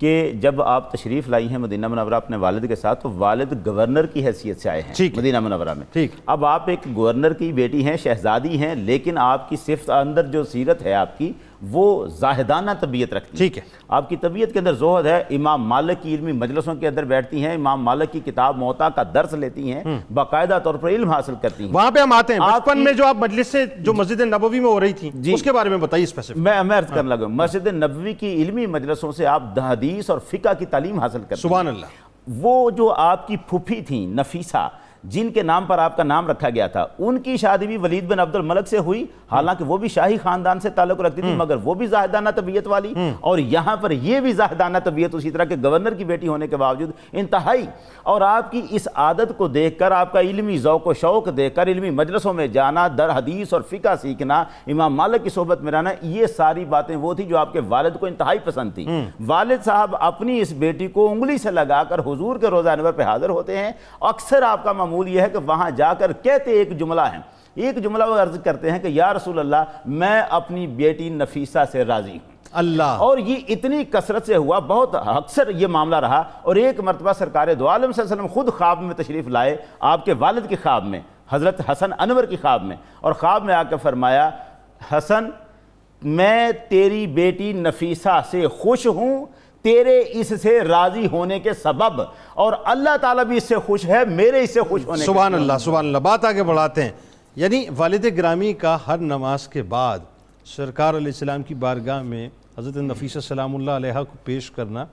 کہ جب آپ تشریف لائی ہیں مدینہ منورہ اپنے والد کے ساتھ تو والد گورنر کی حیثیت سے آئے ہیں مدینہ منورہ میں. اب آپ ایک گورنر کی بیٹی ہیں, شہزادی ہیں, لیکن آپ کی صفت اندر جو سیرت ہے آپ کی وہ زاہدانہ طبیعت رکھتی ہے. آپ کی طبیعت کے اندر زہد ہے. امام مالک کی علمی مجلسوں کے اندر بیٹھتی ہیں, امام مالک کی کتاب موطا کا درس لیتی ہیں, باقاعدہ طور پر علم حاصل کرتی ہیں. وہاں پہ ہم آتے ہیں بچپن میں جو آپ مجلس سے جو مسجد نبوی میں ہو رہی تھی اس کے بارے میں بتائیے اسپیسیفک. میں عرض کرنے لگا, مسجد نبوی کی علمی مجلسوں سے آپ حدیث اور فقہ کی تعلیم حاصل کرتے ہیں. سبحان اللہ. وہ جو آپ کی پھوپھی تھیں نفیسہ, جن کے نام پر آپ کا نام رکھا گیا تھا, ان کی شادی بھی ولید بن عبد الملک سے ہوئی, حالانکہ وہ بھی شاہی خاندان سے تعلق رکھتی تھی, مگر وہ بھی زاہدانہ طبیعت والی, اور یہاں پر یہ بھی زاہدانہ طبیعت اسی طرح کے گورنر کی بیٹی ہونے کے باوجود انتہائی. اور آپ کی اس عادت کو دیکھ کر, آپ کا علمی ذوق و شوق دیکھ کر, علمی مجلسوں میں جانا, در حدیث اور فقہ سیکھنا, امام مالک کی صحبت میں رہنا, یہ ساری باتیں وہ تھی جو آپ کے والد کو انتہائی پسند تھی. والد صاحب اپنی اس بیٹی کو انگلی سے لگا کر حضور کے روزہ انور پہ حاضر ہوتے ہیں. اکثر آپ کا معمول یہ ہے کہ وہاں جا کر کہتے ایک جملہ ہے, ایک جملہ وہ عرض کرتے ہیں کہ یا رسول اللہ میں اپنی بیٹی نفیسہ سے راضی ہوں. اللہ. اور یہ اتنی کثرت سے ہوا, بہت اکثر یہ معاملہ رہا. اور ایک مرتبہ سرکار دو عالم صلی اللہ علیہ وسلم خود خواب میں تشریف لائے, آپ کے والد کے خواب میں, حضرت حسن انور کی خواب میں, اور خواب میں آ کے فرمایا حسن میں تیری بیٹی نفیسہ سے خوش ہوں تیرے اس سے راضی ہونے کے سبب, اور اللہ تعالیٰ بھی اس سے خوش ہے میرے اس سے خوش ہونے کے. سبحان اللہ سبحان اللہ. بات آگے بڑھاتے ہیں. یعنی والد گرامی کا ہر نماز کے بعد سرکار علیہ السلام کی بارگاہ میں حضرت نفیسہ سلام اللہ علیہا کو پیش کرنا,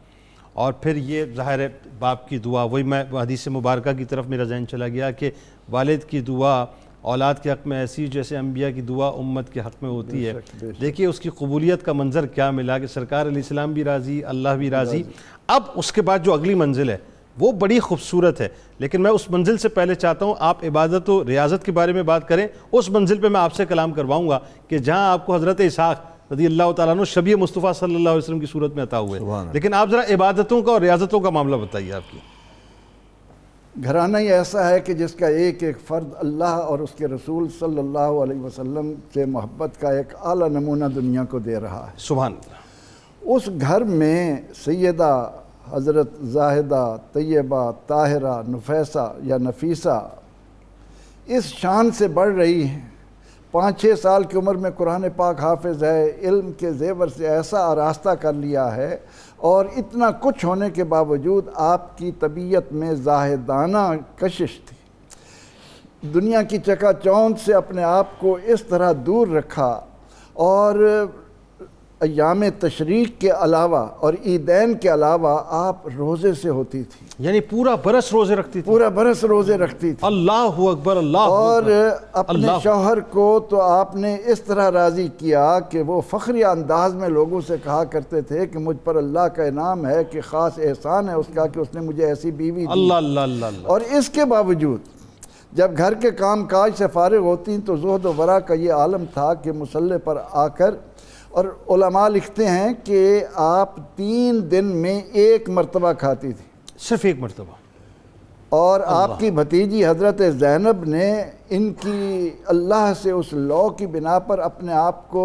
اور پھر یہ ظاہر ہے باپ کی دعا, وہی میں حدیث مبارکہ کی طرف میرا ذہن چلا گیا کہ والد کی دعا اولاد کے حق میں ایسی جیسے انبیاء کی دعا امت کے حق میں ہوتی ہے. دیکھیے اس کی قبولیت کا منظر کیا ملا کہ سرکار علیہ السلام بھی راضی, اللہ بھی راضی. اب اس کے بعد جو اگلی منزل ہے وہ بڑی خوبصورت ہے, لیکن میں اس منزل سے پہلے چاہتا ہوں آپ عبادت و ریاضت کے بارے میں بات کریں. اس منزل پہ میں آپ سے کلام کرواؤں گا کہ جہاں آپ کو حضرت اسحاق رضی اللہ تعالیٰ عنہ شبیہ مصطفیٰ صلی اللہ علیہ وسلم کی صورت میں عطا ہوئے, لیکن آپ ذرا عبادتوں کا اور ریاضتوں کا معاملہ بتائیے. آپ کی گھرانہ ہی ایسا ہے کہ جس کا ایک ایک فرد اللہ اور اس کے رسول صلی اللہ علیہ وسلم سے محبت کا ایک اعلیٰ نمونہ دنیا کو دے رہا ہے. سبحان اللہ. اس گھر میں سیدہ حضرت زاہدہ طیبہ طاہرہ نفیسہ یا نفیسہ اس شان سے بڑھ رہی ہیں. 5-6 سال کی عمر میں قرآن پاک حافظ ہے, علم کے زیور سے ایسا آراستہ کر لیا ہے, اور اتنا کچھ ہونے کے باوجود آپ کی طبیعت میں زاہدانہ کشش تھی. دنیا کی چکا چوند سے اپنے آپ کو اس طرح دور رکھا, اور ایام تشریق کے علاوہ اور عیدین کے علاوہ آپ روزے سے ہوتی تھی. یعنی پورا برس روزے رکھتی تھی. پورا برس روزے رکھتی تھی. اللہ اکبر. اللہ اور اپنے شوہر کو تو آپ نے اس طرح راضی کیا کہ وہ فخری انداز میں لوگوں سے کہا کرتے تھے کہ مجھ پر اللہ کا انعام ہے, کہ خاص احسان ہے اس کا کہ اس نے مجھے ایسی بیوی دی. اللہ اللہ اللہ اللہ. اور اس کے باوجود جب گھر کے کام کاج سے فارغ ہوتی تو زہد و ورع کا یہ عالم تھا کہ مصلے پر آ کر, اور علماء لکھتے ہیں کہ آپ 3 دن میں 1 مرتبہ کھاتی تھی, صرف 1 مرتبہ. اور آپ کی بھتیجی حضرت زینب نے ان کی اللہ سے اس لو کی بنا پر اپنے آپ کو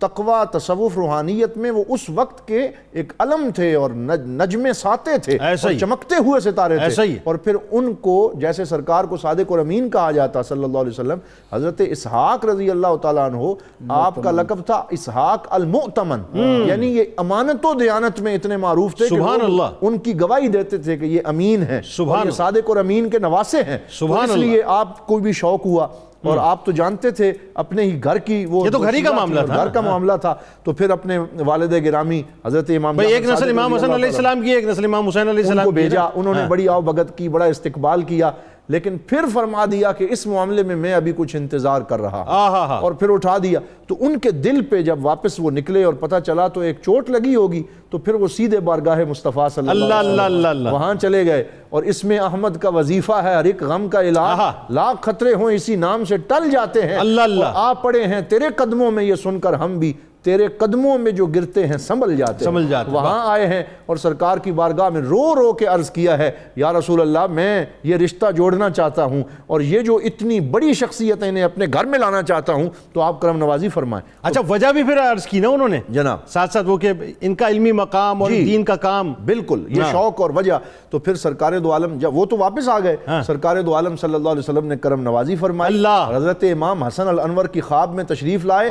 تقوی تصوف روحانیت میں وہ اس وقت کے ایک علم تھے اور نجم ساتے تھے ایسا اور ہی چمکتے ہوئے ستارے ایسا تھے. ہی. اور پھر ان کو جیسے سرکار کو صادق اور امین کہا جاتا صلی اللہ علیہ وسلم, حضرت اسحاق رضی اللہ تعالیٰ عنہ آپ کا لقب تھا اسحاق المؤتمن, یعنی یہ امانت و دیانت میں اتنے معروف تھے کہ سبحان اللہ, ان کی گواہی دیتے تھے کہ یہ امین ہیں, سبحان اور یہ صادق اور امین کے نواسے ہیں. سبحان اس لیے آپ کو بھی شوق ہوا, اور آپ تو جانتے تھے اپنے ہی گھر کی, وہ یہ تو گھر ہی کا معاملہ تھا, گھر کا معاملہ تھا, تو پھر اپنے والد گرامی حضرت امام بھئی ایک نسل امام حسن علیہ السلام کی, ایک نسل امام حسین علیہ ان السلام کو کی, بھیجا, انہوں نے بڑی آؤ بھگت کی, بڑا استقبال کیا, لیکن پھر فرما دیا کہ اس معاملے میں ابھی کچھ انتظار کر رہا ہوں, اور پھر اٹھا دیا. تو ان کے دل پہ جب واپس وہ نکلے اور پتہ چلا تو ایک چوٹ لگی ہوگی, تو پھر وہ سیدھے بارگاہ مصطفیٰ صلی اللہ علیہ وسلم وہاں چلے گئے, اور اس میں احمد کا وظیفہ ہے, ہر ایک غم کا علاج, لاکھ خطرے ہوں اسی نام سے ٹل جاتے ہیں, اور آ پڑے ہیں تیرے قدموں میں, یہ سن کر ہم بھی تیرے قدموں میں جو گرتے ہیں سنبھل جاتے ہیں. وہاں آئے ہیں اور سرکار کی بارگاہ میں رو رو کے عرض کیا ہے, یا رسول اللہ میں یہ رشتہ جوڑنا چاہتا ہوں, اور یہ جو اتنی بڑی شخصیت انہیں اپنے گھر میں لانا چاہتا ہوں, تو آپ کرم نوازی فرمائیں. اچھا وجہ بھی پھر عرض کی نا انہوں نے جناب, ساتھ ساتھ وہ کہ ان کا علمی مقام اور دین کا کام, بالکل یہ شوق اور وجہ. تو پھر سرکار دو عالم جب وہ تو واپس آ گئے, سرکار دو عالم صلی اللہ علیہ وسلم نے کرم نوازی فرمائی, حضرت امام حسن الانور کی خواب میں تشریف لائے,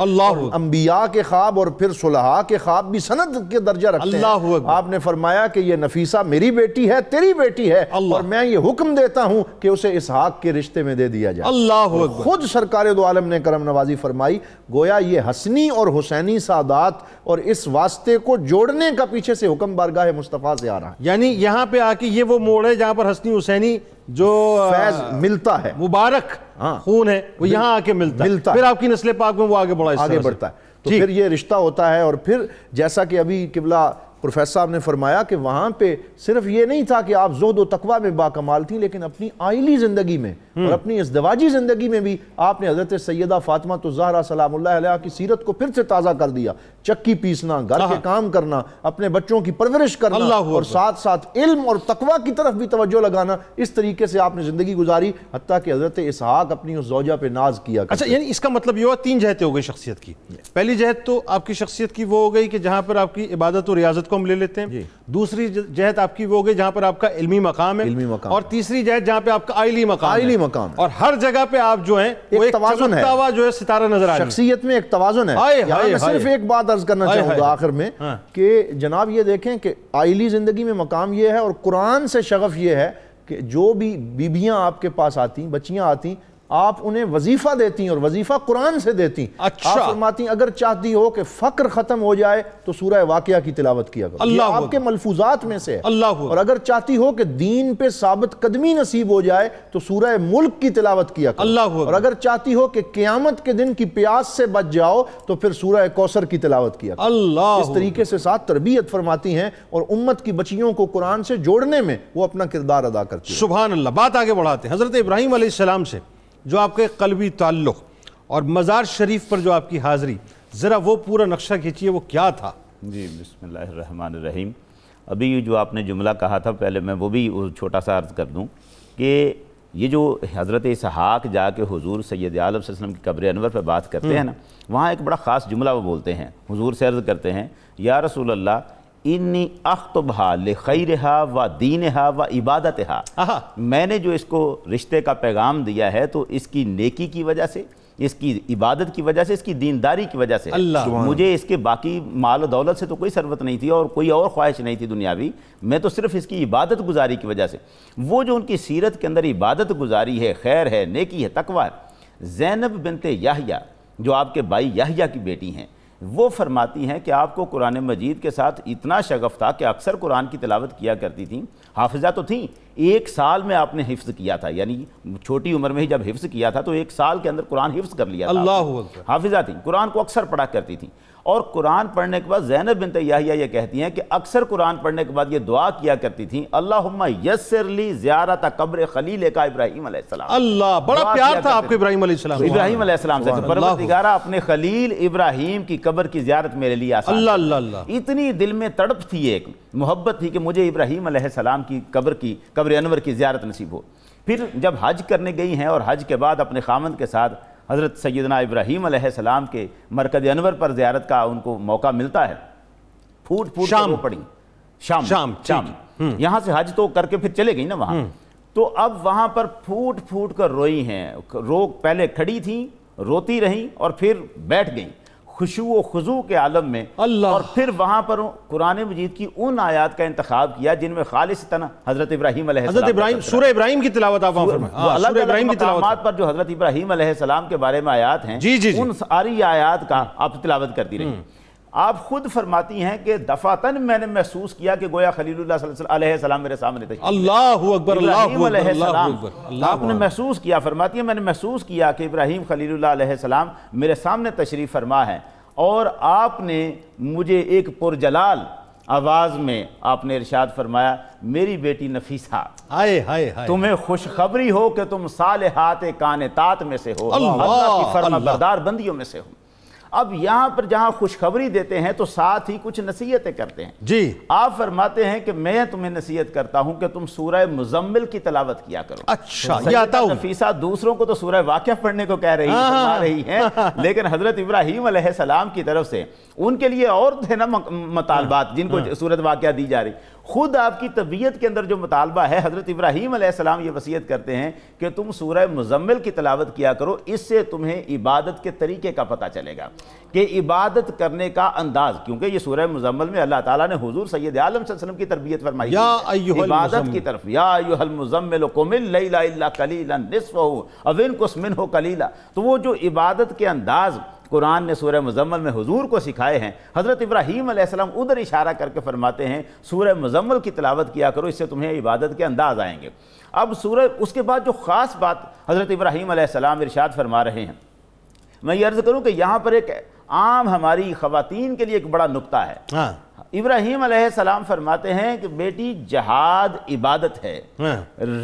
انبیاء کے خواب اور پھر صلحاء کے خواب بھی سند کے درجہ رکھتے ہیں. آپ نے فرمایا کہ یہ نفیسہ میری بیٹی ہے, تیری بیٹی ہے, اور میں یہ حکم دیتا ہوں کہ اسے اسحاق کے رشتے میں دے دیا جائے. خود سرکار دو عالم نے کرم نوازی فرمائی, گویا یہ حسنی اور حسینی سعادات اور اس واسطے کو جوڑنے کا پیچھے سے حکم بارگاہ مصطفیٰ سے آ رہا ہے. یعنی یہاں پہ آ کے یہ وہ موڑ ہے جہاں پر حسنی حسینی جو فیض ملتا ہے, مبارک خون ہے, وہ یہاں آ کے ملتا ہے, پھر آپ کی نسل پاک میں وہ آگے بڑھتا ہے. تو پھر یہ رشتہ ہوتا ہے. اور پھر جیسا کہ ابھی قبلہ پروفیسر صاحب نے فرمایا کہ وہاں پہ صرف یہ نہیں تھا کہ آپ زہد و تقوی میں باکمال تھیں, لیکن اپنی عائلی زندگی میں اور اپنی ازدواجی زندگی میں بھی آپ نے حضرت سیدہ فاطمہ الزہرا سلام اللہ علیہ کی سیرت کو پھر سے تازہ کر دیا. چکی پیسنا, گھر کے کام کرنا, اپنے بچوں کی پرورش کرنا, اور ساتھ ساتھ علم اور تقوی کی طرف بھی توجہ لگانا, اس طریقے سے آپ نے زندگی گزاری, حتیٰ کہ حضرت اسحاق اپنی اس زوجہ پہ ناز کیا. اچھا یعنی اس کا مطلب یہ ہوا 3 جہتیں ہو گئی شخصیت کی. پہلی جہت تو آپ کی شخصیت کی وہ ہو گئی کہ جہاں پر آپ کی عبادت و ریاضت کو ہم لے لیتے ہیں, دوسری جہت آپ کی وہ ہو گئی جہاں پر آپ کا علمی مقام ہے, اور تیسری جہت جہاں پہ آپ کا عائلی مقام, اور ہر جگہ پہ آپ جو ہیں وہ ایک توازن ہے, جو ہے ستارہ نظر آ رہا ہے, شخصیت میں ایک توازن ہے. یہاں میں صرف ایک بات عرض کرنا چاہوں گا آخر میں, کہ جناب یہ دیکھیں کہ عائلی زندگی میں مقام یہ ہے, اور قرآن سے شغف یہ ہے کہ جو بھی بیبیاں آپ کے پاس آتی, بچیاں آتی, آپ انہیں وظیفہ دیتی اور وظیفہ قرآن سے دیتی. آپ فرماتی اگر چاہتی ہو کہ فقر ختم ہو جائے تو سورہ واقعہ کی تلاوت کیا کرو, یہ آپ کے ملفوظات میں سے ہے. اور اگر چاہتی ہو کہ دین پہ ثابت قدمی نصیب ہو جائے تو سورہ ملک کی تلاوت کیا کرو. اور اگر چاہتی ہو کہ قیامت کے دن کی پیاس سے بچ جاؤ تو پھر سورہ کوثر کی تلاوت کیا کرو. اس طریقے سے ساتھ تربیت فرماتی ہیں, اور امت کی بچیوں کو قرآن سے جوڑنے میں وہ اپنا کردار ادا کرتی ہیں. سبحان اللہ. بات آگے بڑھاتے ہیں. حضرت ابراہیم علیہ السلام سے جو آپ کے قلبی تعلق اور مزار شریف پر جو آپ کی حاضری, ذرا وہ پورا نقشہ کھینچیے, وہ کیا تھا؟ جی بسم اللہ الرحمن الرحیم. ابھی جو آپ نے جملہ کہا تھا, پہلے میں وہ بھی چھوٹا سا عرض کر دوں کہ یہ جو حضرت اسحاق جا کے حضور سید عالم صلی اللہ علیہ وسلم کی قبر انور پہ بات کرتے ہیں نا, وہاں ایک بڑا خاص جملہ وہ بولتے ہیں, حضور سے عرض کرتے ہیں, یا رسول اللہ انی اخطبہا لخیرہا و دینہا و عبادتہا, میں نے جو اس کو رشتے کا پیغام دیا ہے تو اس کی نیکی کی وجہ سے, اس کی عبادت کی وجہ سے, اس کی دینداری کی وجہ سے. مجھے اس کے باقی مال و دولت سے تو کوئی ثروت نہیں تھی اور کوئی اور خواہش نہیں تھی دنیاوی, میں تو صرف اس کی عبادت گزاری کی وجہ سے. وہ جو ان کی سیرت کے اندر عبادت گزاری ہے, خیر ہے, نیکی ہے, تقوی ہے. زینب بنت یحییٰ جو آپ کے بھائی یحییٰ کی بیٹی ہیں, وہ فرماتی ہیں کہ آپ کو قرآن مجید کے ساتھ اتنا شغف تھا کہ اکثر قرآن کی تلاوت کیا کرتی تھیں. حافظہ تو تھیں, 1 سال میں آپ نے حفظ کیا تھا, یعنی چھوٹی عمر میں ہی جب حفظ کیا تھا تو 1 سال کے اندر قرآن حفظ کر لیا تھا. حافظہ تھیں, قرآن کو اکثر پڑھا کرتی تھیں. اور قرآن پڑھنے کے بعد زینب بنت یحییٰ یہ کہتی ہیں کہ اکثر قرآن پڑھنے کے بعد یہ دعا کیا کرتی تھیں, اللہم یسر لی زیارت قبر خلیل کا ابراہیم علیہ السلام. اللہ, بڑا پیار تھا آپ کو ابراہیم علیہ السلام, ابراہیم علیہ السلام سے. پروردگارہ اپنے خلیل ابراہیم کی قبر کی زیارت میرے لیے آسان. اللہ اللہ اللہ. اتنی دل میں تڑپ تھی, ایک محبت تھی کہ مجھے ابراہیم علیہ السلام کی قبر انور کی زیارت نصیب ہو. پھر جب حج کرنے گئی ہیں اور حج کے بعد اپنے خامند کے ساتھ حضرت سیدنا ابراہیم علیہ السلام کے مرکز انور پر زیارت کا ان کو موقع ملتا ہے، پھوٹ پھوٹ کر رو پڑی، شام یہاں سے حج تو کر کے پھر چلے گئی نا وہاں، تو اب وہاں پر پھوٹ پھوٹ کر روئی ہیں، پہلے کھڑی تھیں، روتی رہیں اور پھر بیٹھ گئیں خشوع و خضوع کے عالم میں، اور پھر وہاں پر قرآن مجید کی ان آیات کا انتخاب کیا جن میں خالص حضرت ابراہیم علیہ السلام، سورہ ابراہیم کی تلاوت آپ وہاں فرمائیں، اللہ تعالیٰ کے مقامات پر جو حضرت ابراہیم علیہ السلام کے بارے میں آیات ہیں، ان ساری آیات کا آپ تلاوت کرتی رہیں۔ آپ خود فرماتی ہیں کہ دفعتاً میں نے محسوس کیا کہ گویا خلیل اللہ صلی اللہ علیہ السلام میرے سامنے تشریف، اللہ اکبر، ابراہیم علیہ السلام آپ نے محسوس کیا، فرماتی ہیں میں نے محسوس کیا کہ ابراہیم خلیل اللہ علیہ السلام میرے سامنے تشریف فرما ہے، اور آپ نے مجھے ایک پرجلال آواز میں آپ نے ارشاد فرمایا، میری بیٹی نفیسہ، تمہیں خوشخبری ہو کہ تم صالحات قانتات میں سے ہو، اللہ کی فرما بردار بندیوں میں سے ہو۔ اب یہاں پر جہاں خوشخبری دیتے ہیں تو ساتھ ہی کچھ نصیحتیں کرتے ہیں، جی آپ فرماتے ہیں کہ میں تمہیں نصیحت کرتا ہوں کہ تم سورہ مزمل کی تلاوت کیا کرو۔ اچھا، سیدہ نفیسہ دوسروں کو تو سورہ واقعہ پڑھنے کو کہہ رہی ہیں، لیکن حضرت ابراہیم علیہ السلام کی طرف سے ان کے لیے اور تھے نا مطالبات جن کو سورۃ واقعہ دی جا رہی، خود آپ کی طبیعت کے اندر جو مطالبہ ہے، حضرت ابراہیم علیہ السلام یہ وصیت کرتے ہیں کہ تم سورہ مزمل کی تلاوت کیا کرو، اس سے تمہیں عبادت کے طریقے کا پتہ چلے گا کہ عبادت کرنے کا انداز، کیونکہ یہ سورہ مزمل میں اللہ تعالیٰ نے حضور سید عالم صلی اللہ علیہ وسلم کی تربیت فرمائی ہے عبادت کی طرف، یا ایھا المزمل قم اللیل الا قلیلا نصفہ او انقص منہ قلیلا، تو وہ جو عبادت کے انداز قرآن نے سورہ مزمل میں حضور کو سکھائے ہیں، حضرت ابراہیم علیہ السلام ادھر اشارہ کر کے فرماتے ہیں سورہ مزمل کی تلاوت کیا کرو، اس سے تمہیں عبادت کے انداز آئیں گے۔ اب اس کے بعد جو خاص بات حضرت ابراہیم علیہ السلام ارشاد فرما رہے ہیں، میں یہ عرض کروں کہ یہاں پر ایک عام ہماری خواتین کے لیے ایک بڑا نکتہ ہے۔ ابراہیم علیہ السلام فرماتے ہیں کہ بیٹی جہاد عبادت ہے،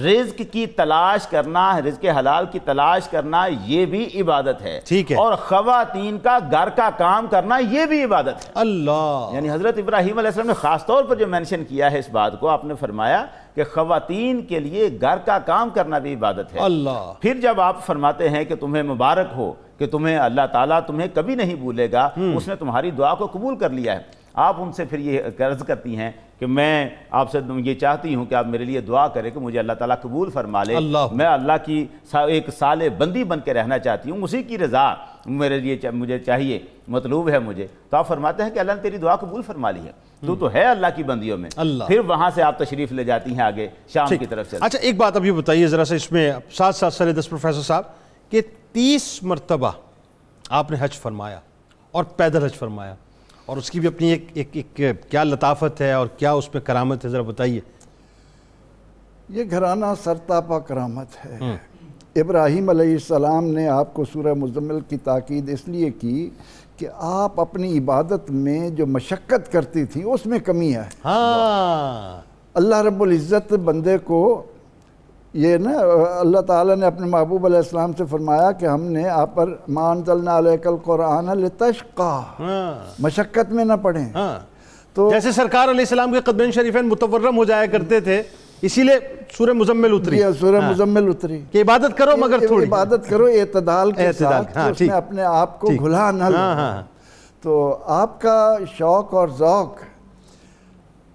رزق کی تلاش کرنا، رزق حلال کی تلاش کرنا یہ بھی عبادت ہے، اور خواتین کا گھر کا کام کرنا یہ بھی عبادت ہے۔ اللہ، یعنی حضرت ابراہیم علیہ السلام نے خاص طور پر جو مینشن کیا ہے اس بات کو، آپ نے فرمایا کہ خواتین کے لیے گھر کا کام کرنا بھی عبادت ہے۔ اللہ، پھر جب آپ فرماتے ہیں کہ تمہیں مبارک ہو کہ تمہیں اللہ تعالیٰ تمہیں کبھی نہیں بھولے گا، اس نے تمہاری دعا کو قبول کر لیا ہے، آپ ان سے پھر یہ عرض کرتی ہیں کہ میں آپ سے یہ چاہتی ہوں کہ آپ میرے لیے دعا کریں کہ مجھے اللہ تعالیٰ قبول فرما لے، میں اللہ کی ایک صالح بندی بن کے رہنا چاہتی ہوں، اسی کی رضا میرے لیے مجھے چاہیے، مطلوب ہے مجھے۔ تو آپ فرماتے ہیں کہ اللہ نے تیری دعا قبول فرما لی ہے، تو ہے اللہ کی بندیوں میں۔ پھر وہاں سے آپ تشریف لے جاتی ہیں آگے شام کی طرف سے۔ اچھا، ایک بات اب یہ بتائیے ذرا سا، اس میں ساتھ ساتھ سر دس پروفیسر صاحب، کہ 30 مرتبہ آپ نے حج فرمایا اور پیدل حج فرمایا، اور اس کی بھی اپنی ایک کیا لطافت ہے اور کیا اس میں کرامت ہے، ذرا بتائیے۔ یہ گھرانہ سرتاپا کرامت ہے۔ ابراہیم علیہ السلام نے آپ کو سورہ مزمل کی تاکید اس لیے کی کہ آپ اپنی عبادت میں جو مشقت کرتی تھی اس میں کمی ہے۔ اللہ رب العزت بندے کو یہ نا، اللہ تعالیٰ نے اپنے محبوب علیہ السلام سے فرمایا کہ ہم نے آپ پر ما انزلنا علیک القرآن لتشقی، مشقت میں نہ پڑھیں۔ تو جیسے سرکار علیہ السلام کے قدمین شریفین متورم ہو جایا کرتے تھے، اسی لیے سورہ مزمل اتری، سورہ مزمل اتری کہ عبادت کرو مگر تھوڑی عبادت کرو اعتدال کے ساتھ، اس میں اپنے آپ کو گھلا نہ لو۔ تو آپ کا شوق اور ذوق،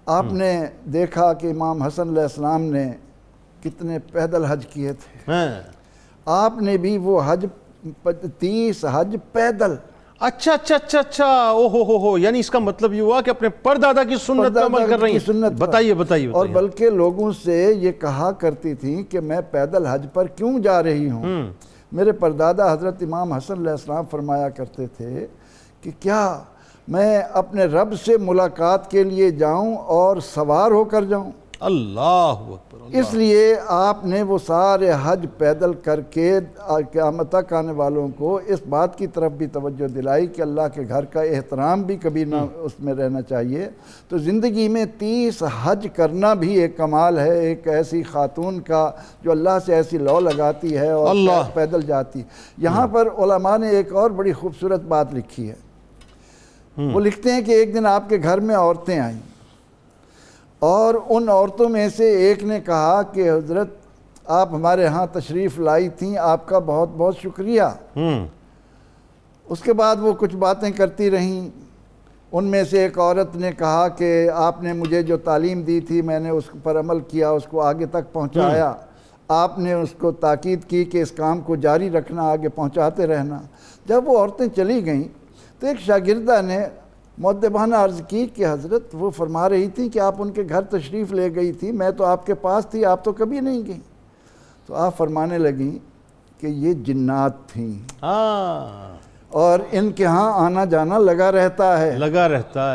آپ نے دیکھا کہ امام حسن علیہ السلام نے کتنے پیدل حج کیے تھے، آپ نے بھی وہ حج 30 حج پیدل۔ اچھا اچھا اچھا اچھا، او ہو، یعنی اس کا مطلب یہ ہوا کہ اپنے پردادا کی سنت پر عمل کر رہی ہیں۔ بتائیے۔ اور بلکہ لوگوں سے یہ کہا کرتی تھیں کہ میں پیدل حج پر کیوں جا رہی ہوں۔ میرے پردادا حضرت امام حسن علیہ السلام فرمایا کرتے تھے کہ کیا میں اپنے رب سے ملاقات کے لیے جاؤں اور سوار ہو کر جاؤں؟ اللہ اکبر۔ اس لیے آپ نے وہ سارے حج پیدل کر کے قیامت تک آنے والوں کو اس بات کی طرف بھی توجہ دلائی کہ اللہ کے گھر کا احترام بھی کبھی نہ اس میں رہنا چاہیے۔ تو زندگی میں 30 حج کرنا بھی ایک کمال ہے، ایک ایسی خاتون کا جو اللہ سے ایسی لو لگاتی ہے اور پیدل جاتی۔ یہاں پر علماء نے ایک اور بڑی خوبصورت بات لکھی ہے، وہ لکھتے ہیں کہ ایک دن آپ کے گھر میں عورتیں آئیں، اور ان عورتوں میں سے ایک نے کہا کہ حضرت آپ ہمارے ہاں تشریف لائی تھیں، آپ کا بہت بہت شکریہ۔ اس کے بعد وہ کچھ باتیں کرتی رہیں، ان میں سے ایک عورت نے کہا کہ آپ نے مجھے جو تعلیم دی تھی میں نے اس پر عمل کیا، اس کو آگے تک پہنچایا، آپ نے اس کو تاکید کی کہ اس کام کو جاری رکھنا، آگے پہنچاتے رہنا۔ جب وہ عورتیں چلی گئیں تو ایک شاگردہ نے مؤدبانہ عرض کی کہ حضرت وہ فرما رہی تھی کہ آپ ان کے گھر تشریف لے گئی تھی، میں تو آپ کے پاس تھی، آپ تو کبھی نہیں گئیں۔ تو آپ فرمانے لگیں کہ یہ جنات تھیں اور ان کے ہاں آنا جانا لگا رہتا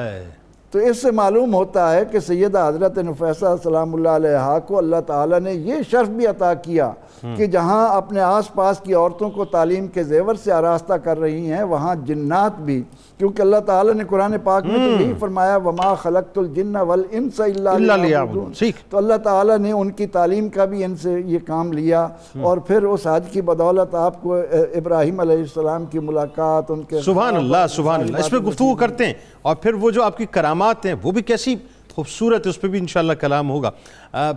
ہے۔ تو اس سے معلوم ہوتا ہے کہ سیدہ حضرت نفیسہ سلام اللہ علیہا کو اللہ تعالیٰ نے یہ شرف بھی عطا کیا کہ جہاں اپنے آس پاس کی عورتوں کو تعلیم کے زیور سے آراستہ کر رہی ہیں، وہاں جنات بھی، کیونکہ اللہ تعالیٰ نے قرآن پاک میں تو یہی فرمایا وَمَا خَلَقْتُ الْجِنَّ وَالْإِنسَ إِلَّا لِيَعْبُدُونَ۔ تو اللہ تعالیٰ نے ان کی تعلیم کا بھی ان سے یہ کام لیا، اور پھر اس حج کی بدولت آپ کو ابراہیم علیہ السلام کی ملاقات، ان کے سبحان اللہ سبحان اللہ، اس پہ گفتگو کرتے ہیں، اور پھر وہ جو آپ کی کرامات ہیں وہ بھی کیسی خوبصورت ہے، اس پہ بھی انشاءاللہ کلام ہوگا۔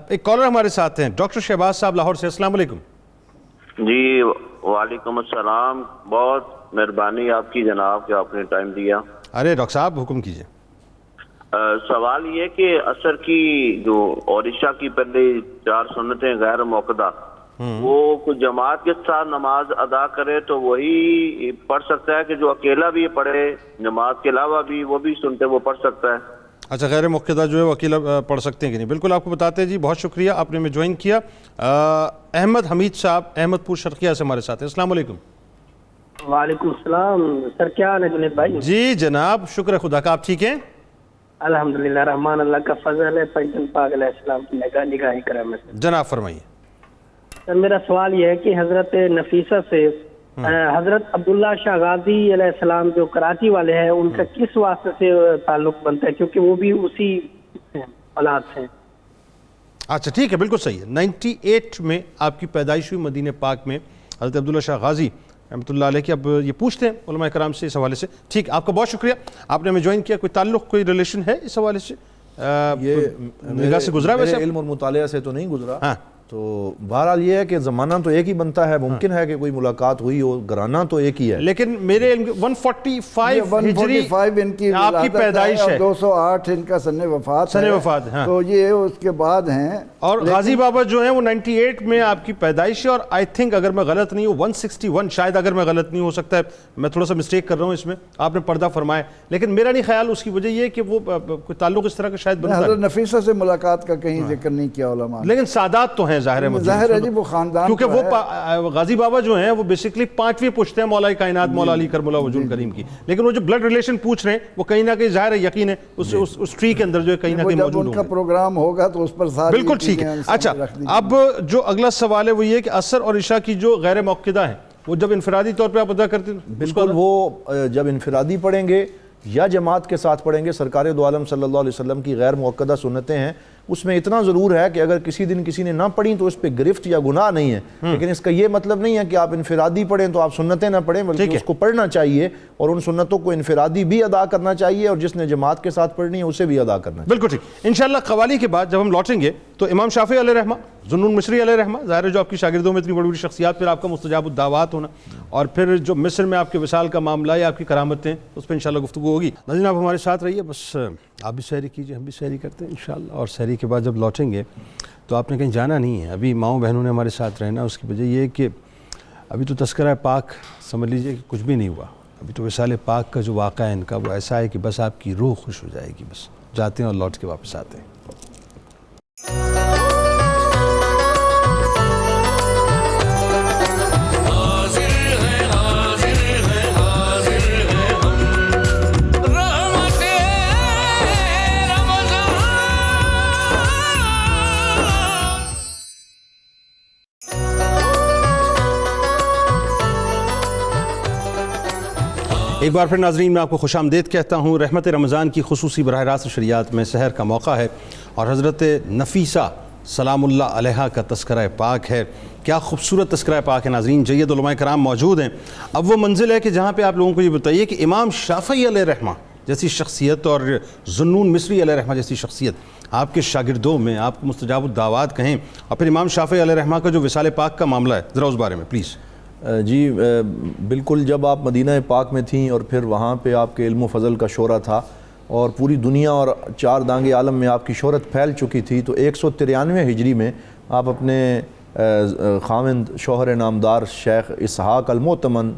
ایک کالر ہمارے ساتھ ہیں، ڈاکٹر شہباز صاحب لاہور سے، السلام علیکم۔ جی وعلیکم السلام، بہت مہربانی آپ کی جناب کہ آپ نے ٹائم دیا۔ ارے ڈاکٹر صاحب حکم کیجئے۔ سوال یہ کہ عصر کی جو اور عشاء کی پہلے 4 سنتیں غیر موقدہ، وہ کوئی جماعت کے ساتھ نماز ادا کرے تو وہی پڑھ سکتا ہے کہ جو اکیلا بھی پڑھے جماعت کے علاوہ بھی وہ بھی سنتے وہ پڑھ سکتا ہے؟ اچھا، غیر موقدہ جو ہے وہ اکیلا پڑھ سکتے ہیں کہ نہیں؟ بالکل آپ کو بتاتے ہیں جی، بہت شکریہ آپ نے ہمیں جوائن کیا۔ احمد حمید صاحب احمد پور شرقیہ سے ہمارے ساتھ ہیں، السلام علیکم۔ وعلیکم السلام سر، کیا حال ہے جنید بھائی؟ جی جناب، شکر خدا کا، آپ ٹھیک ہیں؟ الحمدللہ، رحمان اللہ کا فضل ہے، پیغمبر پاک علیہ السلام کی نگاہ کرم ہے۔ جناب فرمائیے۔ سر میرا سوال یہ ہے کہ حضرت نفیسہ سے حضرت عبداللہ شاہ غازی علیہ السلام جو کراچی والے ہیں ان کا کس واسطے سے تعلق بنتا ہے؟ کیونکہ وہ بھی اسی اولاد سے ہیں۔ اچھا ٹھیک ہے، بالکل صحیح ہے۔ 98 میں آپ کی پیدائش ہوئی مدینہ پاک میں، حضرت عبداللہ شاہ غازی رحمۃ اللہ علیہ کی اب یہ پوچھتے ہیں علماء کرام سے اس حوالے سے۔ ٹھیک، آپ کا بہت شکریہ، آپ نے ہمیں جوائن کیا۔ کوئی تعلق، کوئی ریلیشن ہے اس حوالے سے؟ یہ نگاہ سے گزرا میرے ویسے علم اور مطالعہ سے تو نہیں گزرا، ہاں، تو بہرحال یہ ہے کہ زمانہ تو ایک ہی بنتا ہے، ممکن ہے کہ کوئی ملاقات ہوئی ہو، گھرانہ تو ایک ہی ہے، لیکن میرے علم 145 ہجری 145 ان کی آپ کی پیدائش ہے، 208 ان کا سن وفات سن وفات ہے، تو یہ اس کے بعد ہیں۔ اور غازی بابا جو ہیں وہ 98 میں آپ کی پیدائش ہے، اور آئی تھنک اگر میں غلط نہیں ہوں 161 شاید، اگر میں غلط نہیں ہو سکتا ہے، میں تھوڑا سا مسٹیک کر رہا ہوں اس میں، آپ نے پردہ فرمایا، لیکن میرا نہیں خیال اس کی وجہ یہ ہے کہ وہ کوئی تعلق اس طرح کا شاید بنتا ہے۔ حضرت نفیسہ سے ملاقات کا کہیں ذکر نہیں کیا علماء نے، لیکن سادات تو ہیں ظاہر ہے، جی وہ خاندان، کیونکہ وہ غازی بابا جو ہیں وہ بیسیکلی 5ویں پوچھتے ہیں مولا کائنات مولا علی کرم اللہ وجہ الکریم کی، لیکن وہ جو بلڈ ریلیشن پوچھ رہے ہیں وہ کہیں نہ کہیں ظاہر ہے، یقین ہے اس ٹری کے اندر جو ہے کہیں نہ کہیں موجود ہوں گے۔ ان کا پروگرام ہوگا تو اس پر ساری بالکل ٹھیک ہے۔ اچھا، اب جو اگلا سوال ہے وہ یہ کہ عصر اور عشاء کی جو غیر موقدہ ہیں وہ جب انفرادی طور پہ آپ ادا کرتے ہیں، بالکل وہ جب انفرادی پڑھیں گے یا جماعت کے ساتھ پڑھیں گے، سرکار دو عالم صلی اللہ علیہ وسلم کی غیر موقدہ سنتیں ہیں، اس میں اتنا ضرور ہے کہ اگر کسی دن کسی نے نہ پڑھی تو اس پہ گرفت یا گناہ نہیں ہے، لیکن اس کا یہ مطلب نہیں ہے کہ آپ انفرادی پڑھیں تو آپ سنتیں نہ پڑھیں، بلکہ اس کو پڑھنا چاہیے اور ان سنتوں کو انفرادی بھی ادا کرنا چاہیے، اور جس نے جماعت کے ساتھ پڑھنی ہے اسے بھی ادا کرنا چاہیے۔ بالکل ٹھیک۔ انشاءاللہ قوالی کے بعد جب ہم لوٹیں گے تو امام شافعی علیہ رحمہ، ذوالنون مصری علیہ رحمہ، ظاہر ہے جو آپ کی شاگردوں میں اتنی بڑی بڑی شخصیات، پھر آپ کا مستجاب الدعوات ہونا، اور پھر جو مصر میں آپ کے وصال کا معاملہ یا آپ کی کرامتیں، اس پہ انشاءاللہ گفتگو ہوگی۔ ناظرین آپ ہمارے ساتھ رہیے، بس آپ بھی سحری کیجئے، ہم بھی سحری کرتے ہیں انشاءاللہ، اور سحری کے بعد جب لوٹیں گے تو آپ نے کہیں جانا نہیں ہے، ابھی ماؤں بہنوں نے ہمارے ساتھ رہنا۔ اس کی وجہ یہ ہے کہ ابھی تو تذکرہ پاک سمجھ لیجئے کہ کچھ بھی نہیں ہوا، ابھی تو وصال پاک کا جو واقعہ ہے ان کا وہ ایسا ہے کہ بس آپ کی روح خوش ہو جائے گی، بس جاتے ہیں اور لوٹ کے واپس آتے ہیں۔ ایک بار پھر ناظرین میں آپ کو خوش آمدید کہتا ہوں۔ رحمت رمضان کی خصوصی براہ راست شریعت میں سحر کا موقع ہے، اور حضرت نفیسہ سلام اللہ علیہا کا تذکرہ پاک ہے۔ کیا خوبصورت تذکرہ پاک ہے ناظرین، جید علماء کرام موجود ہیں۔ اب وہ منزل ہے کہ جہاں پہ آپ لوگوں کو یہ بتائیے کہ امام شافعی علیہ رحمہ جیسی شخصیت اور ذوالنون مصری علیہ رحمہ جیسی شخصیت آپ کے شاگردوں میں، آپ کو مستجاب الدعوات کہیں، اور پھر امام شافعی علیہ رحمہ کا جو وصال پاک کا معاملہ ہے، ذرا اس بارے میں پلیز۔ جی بالکل، جب آپ مدینہ پاک میں تھیں اور پھر وہاں پہ آپ کے علم و فضل کا شعرہ تھا اور پوری دنیا اور چار دانگ عالم میں آپ کی شہرت پھیل چکی تھی، تو 193 ہجری میں آپ اپنے خاوند شوہر نامدار شیخ اسحاق المعتمن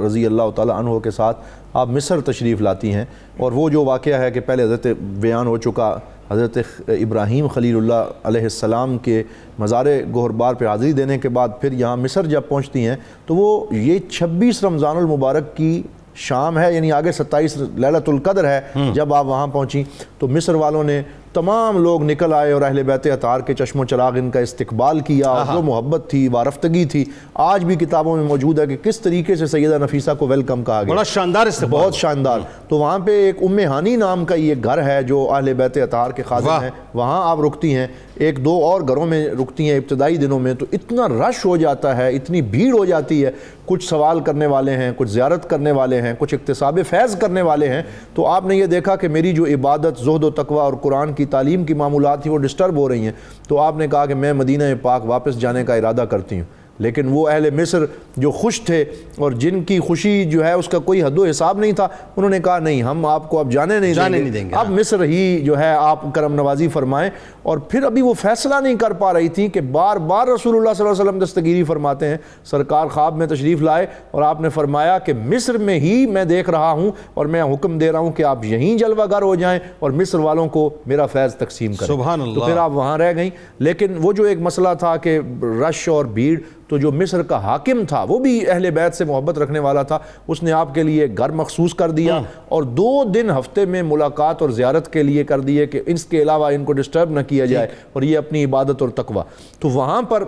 رضی اللہ تعالیٰ عنہ کے ساتھ آپ مصر تشریف لاتی ہیں، اور وہ جو واقعہ ہے کہ پہلے حضرت بیان ہو چکا، حضرت ابراہیم خلیل اللہ علیہ السلام کے مزار گہربار پہ حاضری دینے کے بعد پھر یہاں مصر جب پہنچتی ہیں تو وہ یہ 26 رمضان المبارک کی شام ہے، یعنی آگے 27 لیلۃ القدر ہے جب آپ وہاں پہنچیں، تو مصر والوں نے تمام لوگ نکل آئے اور اہل بیت اطہار کے چشم و چراغ ان کا استقبال کیا، اور جو محبت تھی، وارفتگی تھی، آج بھی کتابوں میں موجود ہے کہ کس طریقے سے سیدہ نفیسہ کو ویلکم کہا گیا، بڑا شاندار استقبال، بہت شاندار۔ تو وہاں پہ ایک ام ہانی نام کا یہ گھر ہے جو اہل بیت اطہار کے خادم ہیں، وہاں آپ رکتی ہیں، ایک دو اور گھروں میں رکتی ہیں ابتدائی دنوں میں، تو اتنا رش ہو جاتا ہے، اتنی بھیڑ ہو جاتی ہے، کچھ سوال کرنے والے ہیں، کچھ زیارت کرنے والے ہیں، کچھ اکتساب فیض کرنے والے ہیں، تو آپ نے یہ دیکھا کہ میری جو عبادت، زہد و تقوی اور قرآن کی تعلیم کی معمولات تھی وہ ڈسٹرب ہو رہی ہیں، تو آپ نے کہا کہ میں مدینہ پاک واپس جانے کا ارادہ کرتی ہوں۔ لیکن وہ اہل مصر جو خوش تھے اور جن کی خوشی جو ہے اس کا کوئی حد و حساب نہیں تھا، انہوں نے کہا نہیں، ہم آپ کو اب جانے نہیں دیں گے، اب مصر ہی جو ہے آپ کرم نوازی فرمائیں۔ اور پھر ابھی وہ فیصلہ نہیں کر پا رہی تھی کہ بار بار رسول اللہ صلی اللہ علیہ وسلم دستگیری فرماتے ہیں، سرکار خواب میں تشریف لائے اور آپ نے فرمایا کہ مصر میں ہی میں دیکھ رہا ہوں اور میں حکم دے رہا ہوں کہ آپ یہیں جلوہ گر ہو جائیں اور مصر والوں کو میرا فیض تقسیم کریں۔ سبحان اللہ۔ تو پھر آپ وہاں رہ گئیں، لیکن وہ جو ایک مسئلہ تھا کہ رش اور بھیڑ، تو جو مصر کا حاکم تھا وہ بھی اہل بیت سے محبت رکھنے والا تھا، اس نے آپ کے لیے گھر مخصوص کر دیا اور 2 دن ہفتے میں ملاقات اور زیارت کے لیے کر دیے کہ اس کے علاوہ ان کو ڈسٹرب نہ کیا جائے اور یہ اپنی عبادت اور تقوی۔ تو وہاں پر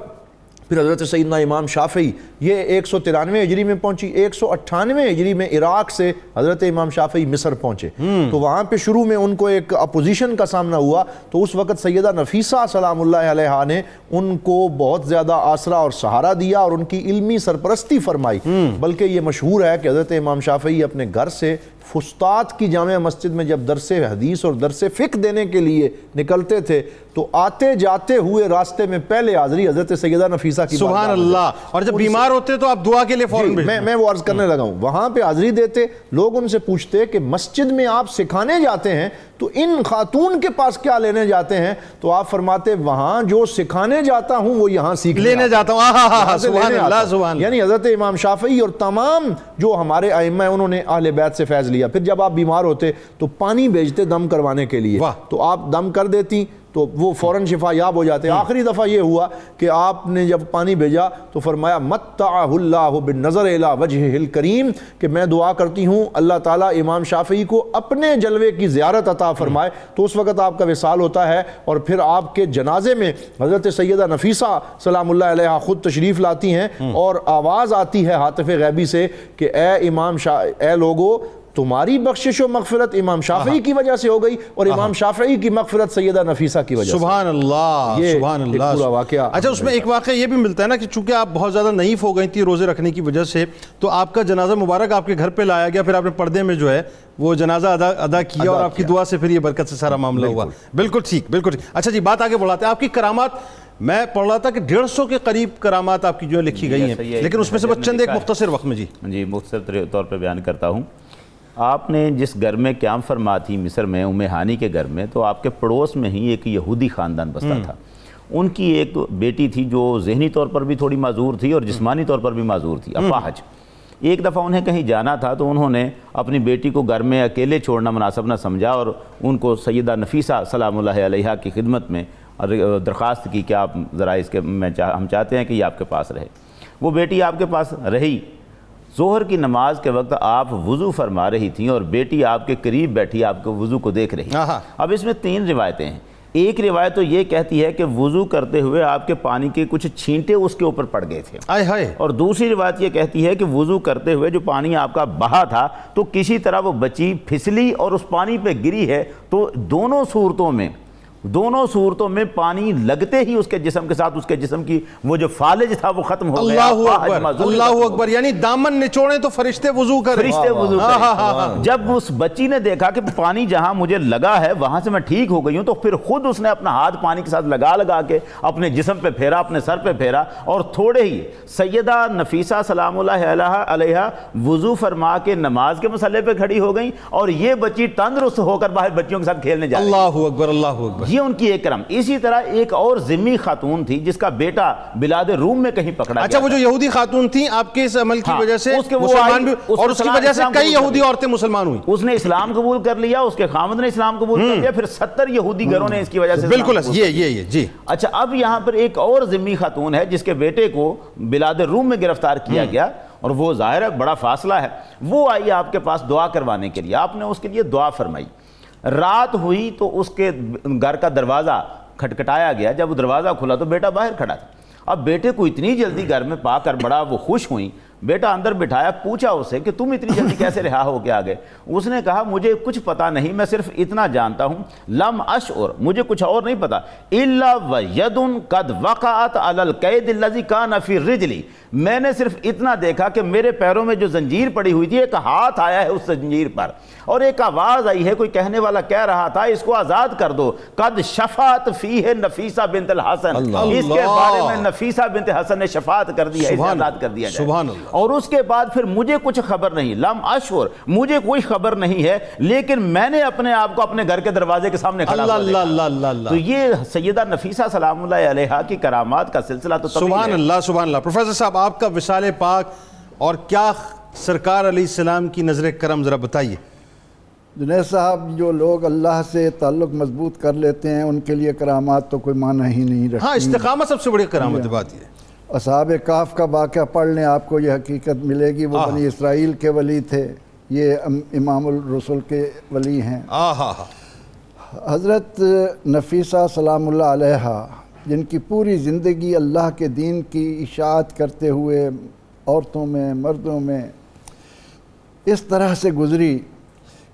پھر حضرت سیدنا امام شافعی یہ 193 ہجری میں پہنچی، 198 ہجری میں عراق سے حضرت امام شافعی مصر پہنچے، تو وہاں پہ شروع میں ان کو ایک اپوزیشن کا سامنا ہوا، تو اس وقت سیدہ نفیسہ سلام اللہ علیہا نے ان کو بہت زیادہ آسرا اور سہارا دیا اور ان کی علمی سرپرستی فرمائی۔ بلکہ یہ مشہور ہے کہ حضرت امام شافعی اپنے گھر سے فسطاط کی جامع مسجد میں جب درس حدیث اور درس فقہ دینے کے لیے نکلتے تھے تو آتے جاتے ہوئے راستے میں پہلے حاضری حضرت سیدہ نفیسہ کی، سبحان اللہ، اور جب بیمار ہوتے تو آپ دعا کے لیے فوراً میں وہ عرض کرنے لگا ہوں، وہاں پہ حاضری دیتے، لوگ ان سے پوچھتے کہ مسجد میں آپ سکھانے جاتے ہیں تو ان خاتون کے پاس کیا لینے جاتے ہیں؟ تو آپ فرماتے وہاں جو سکھانے جاتا ہوں وہ یہاں سیکھنے لینے جاتا ہوں۔ سبحان اللہ، سبحان اللہ۔ یعنی حضرت امام شافعی اور تمام جو ہمارے ائمہ ہیں انہوں نے اہل بیت سے فیض لیا۔ پھر جب آپ بیمار ہوتے تو پانی بھیجتے دم کروانے کے لیے، تو آپ دم کر دیتی تو وہ فوراً شفا یاب ہو جاتے۔ آخری دفعہ یہ ہوا کہ آپ نے جب پانی بھیجا تو فرمایا متعہ اللہ بالنظر الی وجہہ الکریم، کہ میں دعا کرتی ہوں اللہ تعالیٰ امام شافعی کو اپنے جلوے کی زیارت عطا فرمائے۔ تو اس وقت آپ کا وصال ہوتا ہے اور پھر آپ کے جنازے میں حضرت سیدہ نفیسہ سلام اللہ علیہا خود تشریف لاتی ہیں اور آواز آتی ہے ہاتف غیبی سے کہ اے لوگو، تمہاری بخشش و مغفرت امام شافعی کی وجہ سے ہو گئی اور امام شافعی کی مغفرت سیدہ نفیسہ کی وجہ سے۔ سبحان اللہ، سبحان اللہ، پورا واقعہ۔ اچھا، اس میں ایک واقعہ یہ بھی ملتا ہے نا کہ چونکہ آپ بہت زیادہ نحیف ہو گئی تھی روزے رکھنے کی وجہ سے، تو آپ کا جنازہ مبارک آپ کے گھر پہ لایا گیا، پھر آپ نے پردے میں جو ہے وہ جنازہ ادا کیا اور آپ کی دعا سے پھر یہ برکت سے سارا معاملہ ہوا۔ بالکل ٹھیک، بالکل ٹھیک۔ اچھا جی، بات آگے بڑھاتے ہیں۔ آپ کی کرامات، میں پڑھ رہا تھا کہ 150 کے قریب کرامات آپ کی جو لکھی گئی ہیں، لیکن اس میں سے چند ایک مختصر وقت میں جی مختصر طور پہ بیان کرتا ہوں۔ آپ نے جس گھر میں قیام فرما تھی مصر میں، ام ہانی کے گھر میں، تو آپ کے پڑوس میں ہی ایک یہودی خاندان بستا تھا۔ ان کی ایک بیٹی تھی جو ذہنی طور پر بھی تھوڑی معذور تھی اور جسمانی طور پر بھی معذور تھی، اپاہج۔ ایک دفعہ انہیں کہیں جانا تھا تو انہوں نے اپنی بیٹی کو گھر میں اکیلے چھوڑنا مناسب نہ سمجھا اور ان کو سیدہ نفیسہ سلام اللہ علیہا کی خدمت میں درخواست کی کہ آپ ذرا اس کے ہم چاہتے ہیں کہ یہ آپ کے پاس رہے۔ وہ بیٹی آپ کے پاس رہی۔ ظہر کی نماز کے وقت آپ وضو فرما رہی تھیں اور بیٹی آپ کے قریب بیٹھی آپ کے وضو کو دیکھ رہی۔ اب اس میں 3 روایتیں ہیں۔ ایک روایت تو یہ کہتی ہے کہ وضو کرتے ہوئے آپ کے پانی کے کچھ چھینٹے اس کے اوپر پڑ گئے تھے، اور دوسری روایت یہ کہتی ہے کہ وضو کرتے ہوئے جو پانی آپ کا بہا تھا تو کسی طرح وہ بچی پھسلی اور اس پانی پہ گری ہے۔ تو دونوں صورتوں میں دونوں صورتوں میں پانی لگتے ہی اس کے جسم کے ساتھ اس کے جسم کی وہ جو فالج تھا وہ ختم ہو گیا. اللہ اکبر. یعنی دامن نچوڑیں تو فرشتے وضو کریں. فرشتے وضو کریں. جب اس بچی نے دیکھا کہ پانی جہاں مجھے لگا ہے وہاں سے میں ٹھیک ہو گئی ہوں, تو پھر خود اس نے اپنا ہاتھ پانی کے ساتھ لگا کے اپنے جسم پہ پھیرا, اپنے سر پہ پھیرا, اور تھوڑے ہی سیدہ نفیسہ سلام اللہ علیہا وضو فرما کے نماز کے مسئلے پہ کھڑی ہو گئیں, اور یہ بچی تندرست ہو کر باہر بچیوں کے ساتھ کھیلنے جا رہی. اللہ اکبر, اللہ اکبر. یہ ان کی ایک کرم. اسی طرح ایک اور ذمی خاتون تھی جس کا بیٹا بلاد روم میں کہیں پکڑا گیا. اچھا, وہ جو یہودی خاتون تھی آپ کے اس عمل کی وجہ سے مسلمان بھی, اور اس کی وجہ سے کئی یہودی عورتیں مسلمان ہوئی. اس نے اسلام قبول کر لیا, اس کے خامد نے اسلام قبول کر لیا, پھر 70 یہودی گھروں نے اس کی وجہ سے. بالکل یہ جی. اچھا, اب یہاں پر ایک اور ذمی خاتون ہے جس کے بیٹے کو بلاد روم میں گرفتار کیا گیا, اور وہ ظاہر ہے بڑا فاصلہ ہے. وہ آئی آپ کے پاس دعا کروانے کے لیے, آپ نے اس کے لیے دعا فرمائی. رات ہوئی تو اس کے گھر کا دروازہ کھٹکھٹایا گیا. جب وہ دروازہ کھلا تو بیٹا باہر کھڑا تھا. اب بیٹے کو اتنی جلدی گھر میں پا کر بڑا وہ خوش ہوئیں. بیٹا اندر بٹھایا, پوچھا اسے کہ تم اتنی جلدی کیسے رہا ہو کے آ گئے؟ اس نے کہا مجھے کچھ پتا نہیں, میں صرف اتنا جانتا ہوں, لم اشعر, مجھے کچھ اور نہیں پتا, الا وید قد وقعت علی القید الذی کان فی رجلی, میں نے صرف اتنا دیکھا کہ میرے پیروں میں جو زنجیر پڑی ہوئی تھی ایک ہاتھ آیا ہے اس زنجیر پر, اور ایک آواز آئی ہے, کوئی کہنے والا کہہ رہا تھا اس کو آزاد کر دو. قد شفعت فیہ نفیسہ بنت الحسن, اس کے بارے میں نفیسہ بنت حسن نے شفاعت کر دی ہے, اسے آزاد کر دیا جائے. اور اس کے بعد پھر مجھے کچھ خبر نہیں, لم اشعر, مجھے کوئی خبر نہیں ہے, لیکن میں نے اپنے آپ کو اپنے گھر کے دروازے کے سامنے کھڑا ہوا دیکھا. تو یہ سیدہ نفیسہ سلام اللہ علیہا کی کرامات کا سلسلہ تو طویل ہے. سبحان اللہ, سبحان اللہ. پروفیسر صاحب, آپ کا وصال پاک اور کیا سرکار علیہ السلام کی نظر کرم ذرا بتائیے. جنید صاحب, جو لوگ اللہ سے تعلق مضبوط کر لیتے ہیں ان کے لیے کرامات تو کوئی معنی ہی نہیں رکھتی. ہاں, استقامت سب سے بڑی کرامت بات یہ ہے. اصحاب کہف کا واقعہ پڑھ لیں, آپ کو یہ حقیقت ملے گی. وہ بنی اسرائیل کے ولی تھے, یہ امام الرسل کے ولی ہیں. حضرت نفیسہ سلام اللہ علیہا, جن کی پوری زندگی اللہ کے دین کی اشاعت کرتے ہوئے عورتوں میں مردوں میں اس طرح سے گزری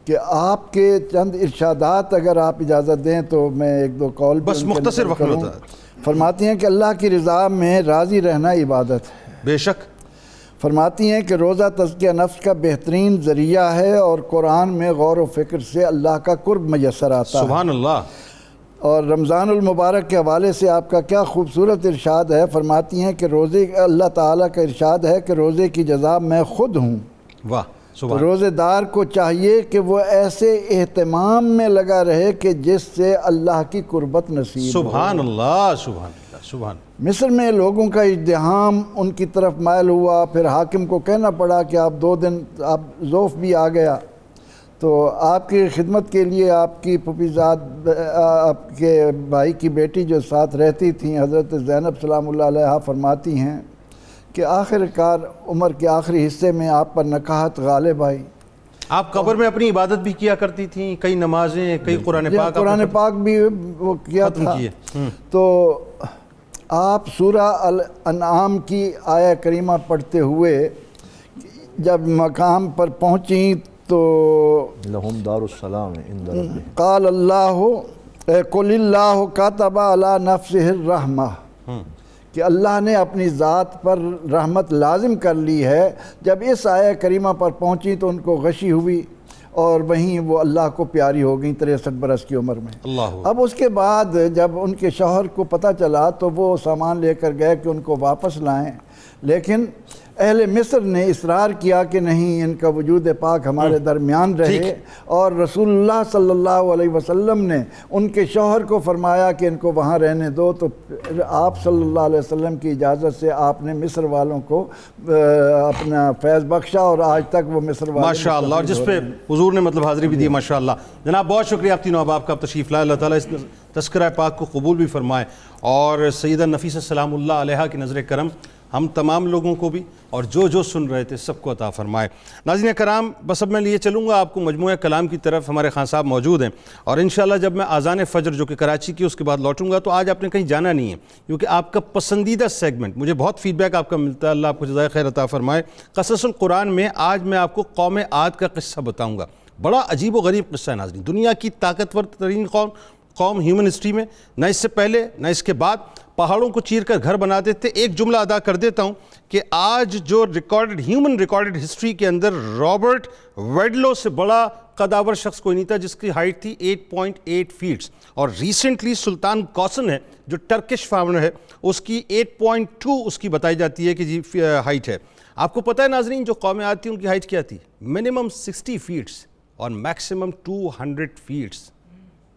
کہ آپ کے چند ارشادات اگر آپ اجازت دیں تو میں ایک دو قول بس مختصر وقت میں. فرماتی ہیں کہ اللہ کی رضا میں راضی رہنا عبادت ہے. بے شک. فرماتی ہیں کہ روزہ تزکیہ نفس کا بہترین ذریعہ ہے, اور قرآن میں غور و فکر سے اللہ کا قرب میسر آتا ہے. سبحان اللہ. اور رمضان المبارک کے حوالے سے آپ کا کیا خوبصورت ارشاد ہے. فرماتی ہیں کہ روزے, اللہ تعالیٰ کا ارشاد ہے کہ روزے کی جزا میں خود ہوں. واہ. تو روزے دار کو چاہیے کہ وہ ایسے اہتمام میں لگا رہے کہ جس سے اللہ کی قربت نصیب ہو. سبحان اللہ, سبحان اللہ, سبحان. مصر میں لوگوں کا ازدحام ان کی طرف مائل ہوا, پھر حاکم کو کہنا پڑا کہ آپ 2 دن, آپ ذوف بھی آ گیا. تو آپ کی خدمت کے لیے آپ کی پھپھیزاد, آپ کے بھائی کی بیٹی جو ساتھ رہتی تھیں حضرت زینب سلام اللہ علیہا, فرماتی ہیں کہ آخر کار عمر کے آخری حصے میں آپ پر نکاحت غالب آئی. آپ قبر میں اپنی عبادت بھی کیا کرتی تھیں, کئی نمازیں, کئی قرآن پاک بھی وہ کیا تھا. تو آپ سورہ الانعام کی آیہ کریمہ پڑھتے ہوئے جب مقام پر پہنچیں تو لہم دار السلام عند ربہم, قال اللہ قل اللہ کتب علی نفسہ الرحمہ, کہ اللہ نے اپنی ذات پر رحمت لازم کر لی ہے. جب اس آیہ کریمہ پر پہنچی تو ان کو غشی ہوئی, اور وہیں وہ اللہ کو پیاری ہو گئیں 63 برس کی عمر میں. اب اس کے بعد جب ان کے شوہر کو پتہ چلا تو وہ سامان لے کر گئے کہ ان کو واپس لائیں, لیکن اہل مصر نے اصرار کیا کہ نہیں, ان کا وجود پاک ہمارے درمیان رہے. اور رسول اللہ صلی اللہ علیہ وسلم نے ان کے شوہر کو فرمایا کہ ان کو وہاں رہنے دو. تو آپ صلی اللہ علیہ وسلم کی اجازت سے آپ نے مصر والوں کو اپنا فیض بخشا, اور آج تک وہ مصر والے ماشاءاللہ, اور جس پہ حضور نے مطلب حاضری بھی دی. ماشاءاللہ جناب, بہت شکریہ آپ تینوں احباب کا تشریف لائے. اللہ تعالیٰ اس تذکرہ پاک کو قبول بھی فرمائے, اور سیدہ نفیسہ سلام اللہ علیہا کی نظر کرم ہم تمام لوگوں کو بھی اور جو سن رہے تھے سب کو عطا فرمائے. ناظرین کرام, بس اب میں لیے چلوں گا آپ کو مجموعہ کلام کی طرف. ہمارے خان صاحب موجود ہیں, اور انشاءاللہ جب میں اذان فجر جو کہ کراچی کی اس کے بعد لوٹوں گا تو آج آپ نے کہیں جانا نہیں ہے, کیونکہ آپ کا پسندیدہ سیگمنٹ, مجھے بہت فیڈ بیک آپ کا ملتا ہے, اللہ آپ کو جزائے خیر عطا فرمائے, قصص القرآن میں آج میں آپ کو قوم عاد کا قصہ بتاؤں گا. بڑا عجیب و غریب قصہ ہے ناظرین. دنیا کی طاقتور ترین قوم قوم ہیومن ہسٹری میں، نہ اس سے پہلے نہ اس کے بعد پہاڑوں کو چیر کر گھر بناتے تھے۔ ایک جملہ ادا کر دیتا ہوں کہ آج جو ہیومن ریکارڈڈ ہسٹری کے اندر رابرٹ ویڈلو سے بڑا قداور شخص کوئی نہیں تھا، جس کی ہائٹ تھی 8.8 فیٹس، اور ریسنٹلی سلطان کوسن ہے جو ٹرکش فارمر ہے، اس کی 8.2 اس کی بتائی جاتی ہے کہ جی ہائٹ ہے۔ آپ کو پتہ ہے ناظرین جو قومیں آتی ہیں ان کی ہائٹ کیا تھی؟ منیمم 60 فیٹس اور maximum 200 feets.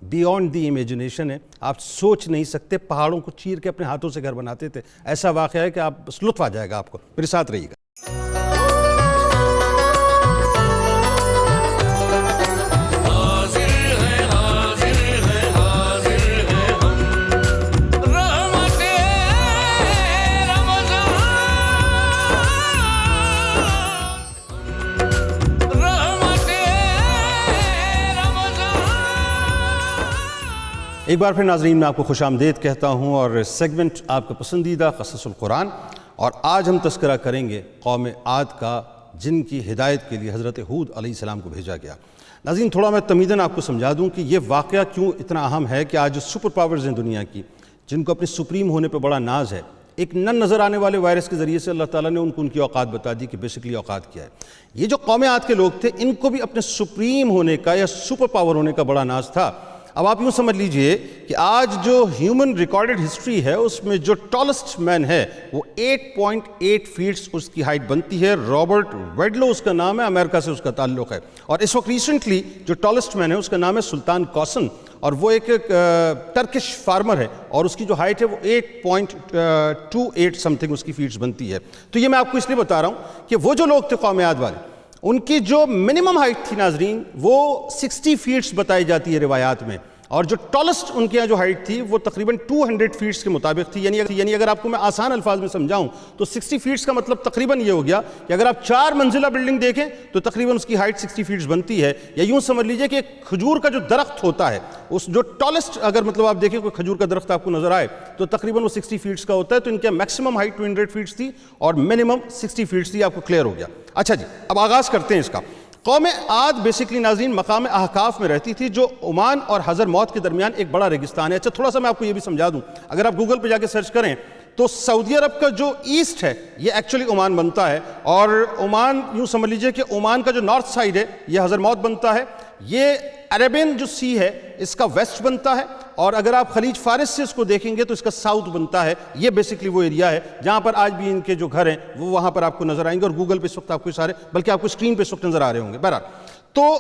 Beyond the imagination ہے، آپ سوچ نہیں سکتے، پہاڑوں کو چیر کے اپنے ہاتھوں سے گھر بناتے تھے۔ ایسا واقعہ ہے کہ آپ بس لطف آ جائے گا آپ کو، میرے ساتھ رہیے گا۔ ایک بار پھر ناظرین میں آپ کو خوش آمدید کہتا ہوں، اور سیگمنٹ آپ کا پسندیدہ قصص القرآن، اور آج ہم تذکرہ کریں گے قوم عاد کا، جن کی ہدایت کے لیے حضرت ہود علیہ السلام کو بھیجا گیا۔ ناظرین تھوڑا میں تمیداً آپ کو سمجھا دوں کہ یہ واقعہ کیوں اتنا اہم ہے کہ آج جو سپر پاورز ہیں دنیا کی، جن کو اپنے سپریم ہونے پہ بڑا ناز ہے، ایک نظر آنے والے وائرس کے ذریعے سے اللہ تعالیٰ نے ان کو ان کی اوقات بتا دی کہ بیسکلی اوقات کیا ہے۔ یہ جو قوم عاد کے لوگ تھے، ان کو بھی اپنے سپریم ہونے کا یا سپر پاور ہونے کا بڑا ناز تھا۔ اب آپ یوں سمجھ لیجئے کہ آج جو ہیومن ریکارڈڈ ہسٹری ہے اس میں جو ٹالسٹ مین ہے وہ 8.8 فیٹس اس کی ہائٹ بنتی ہے۔ رابرٹ ویڈلو اس کا نام ہے، امریکہ سے اس کا تعلق ہے، اور اس وقت ریسنٹلی جو ٹالسٹ مین ہے اس کا نام ہے سلطان کوسن، اور وہ ایک ٹرکش فارمر ہے، اور اس کی جو ہائٹ ہے وہ 8.28 سم تھنگ اس کی فیٹس بنتی ہے۔ تو یہ میں آپ کو اس لیے بتا رہا ہوں کہ وہ جو لوگ تھے قوم عاد والے، ان کی جو منیمم ہائٹ تھی ناظرین وہ 60 فیٹس بتائی جاتی ہے روایات میں، اور جو ٹالسٹ ان کے یہاں جو ہائٹ تھی وہ تقریباً 200 فیٹس کے مطابق تھی۔ یعنی اگر آپ کو میں آسان الفاظ میں سمجھاؤں تو 60 فیٹس کا مطلب تقریباً یہ ہو گیا کہ اگر آپ 4 منزلہ بلڈنگ دیکھیں تو تقریباً اس کی ہائٹ 60 فیٹس بنتی ہے۔ یا یوں سمجھ لیجئے کہ ایک کھجور کا جو درخت ہوتا ہے، اس جو ٹالسٹ اگر مطلب آپ دیکھیں کوئی کھجور کا درخت آپ کو نظر آئے تو تقریباً وہ 60 فیٹس کا ہوتا ہے۔ تو ان کے میکسیمم ہائٹ 200 فیٹس تھی اور منیمم 60 فیٹس تھی۔ آپ کو کلیئر ہو گیا؟ اچھا جی، اب آغاز کرتے ہیں اس کا۔ قوم عاد بیسکلی ناظرین مقام احقاف میں رہتی تھی، جو عمان اور حضر موت کے درمیان ایک بڑا ریگستان ہے۔ اچھا تھوڑا سا میں آپ کو یہ بھی سمجھا دوں، اگر آپ گوگل پہ جا کے سرچ کریں تو سعودی عرب کا جو ایسٹ ہے یہ ایکچولی عمان بنتا ہے، اور عمان یوں سمجھ لیجئے کہ عمان کا جو نارتھ سائڈ ہے یہ حضر موت بنتا ہے، یہ عربین جو سی ہے اس کا ویسٹ بنتا ہے، اور اگر آپ خلیج فارس سے اس کو دیکھیں گے تو اس کا ساؤتھ بنتا ہے۔ یہ بیسکلی وہ ایریا ہے جہاں پر آج بھی ان کے جو گھر ہیں وہ وہاں پر آپ کو نظر آئیں گے، اور گوگل پہ اس وقت آپ کو سارے، بلکہ آپ کو اسکرین پہ اس وقت نظر آ رہے ہوں گے۔ بہرحال تو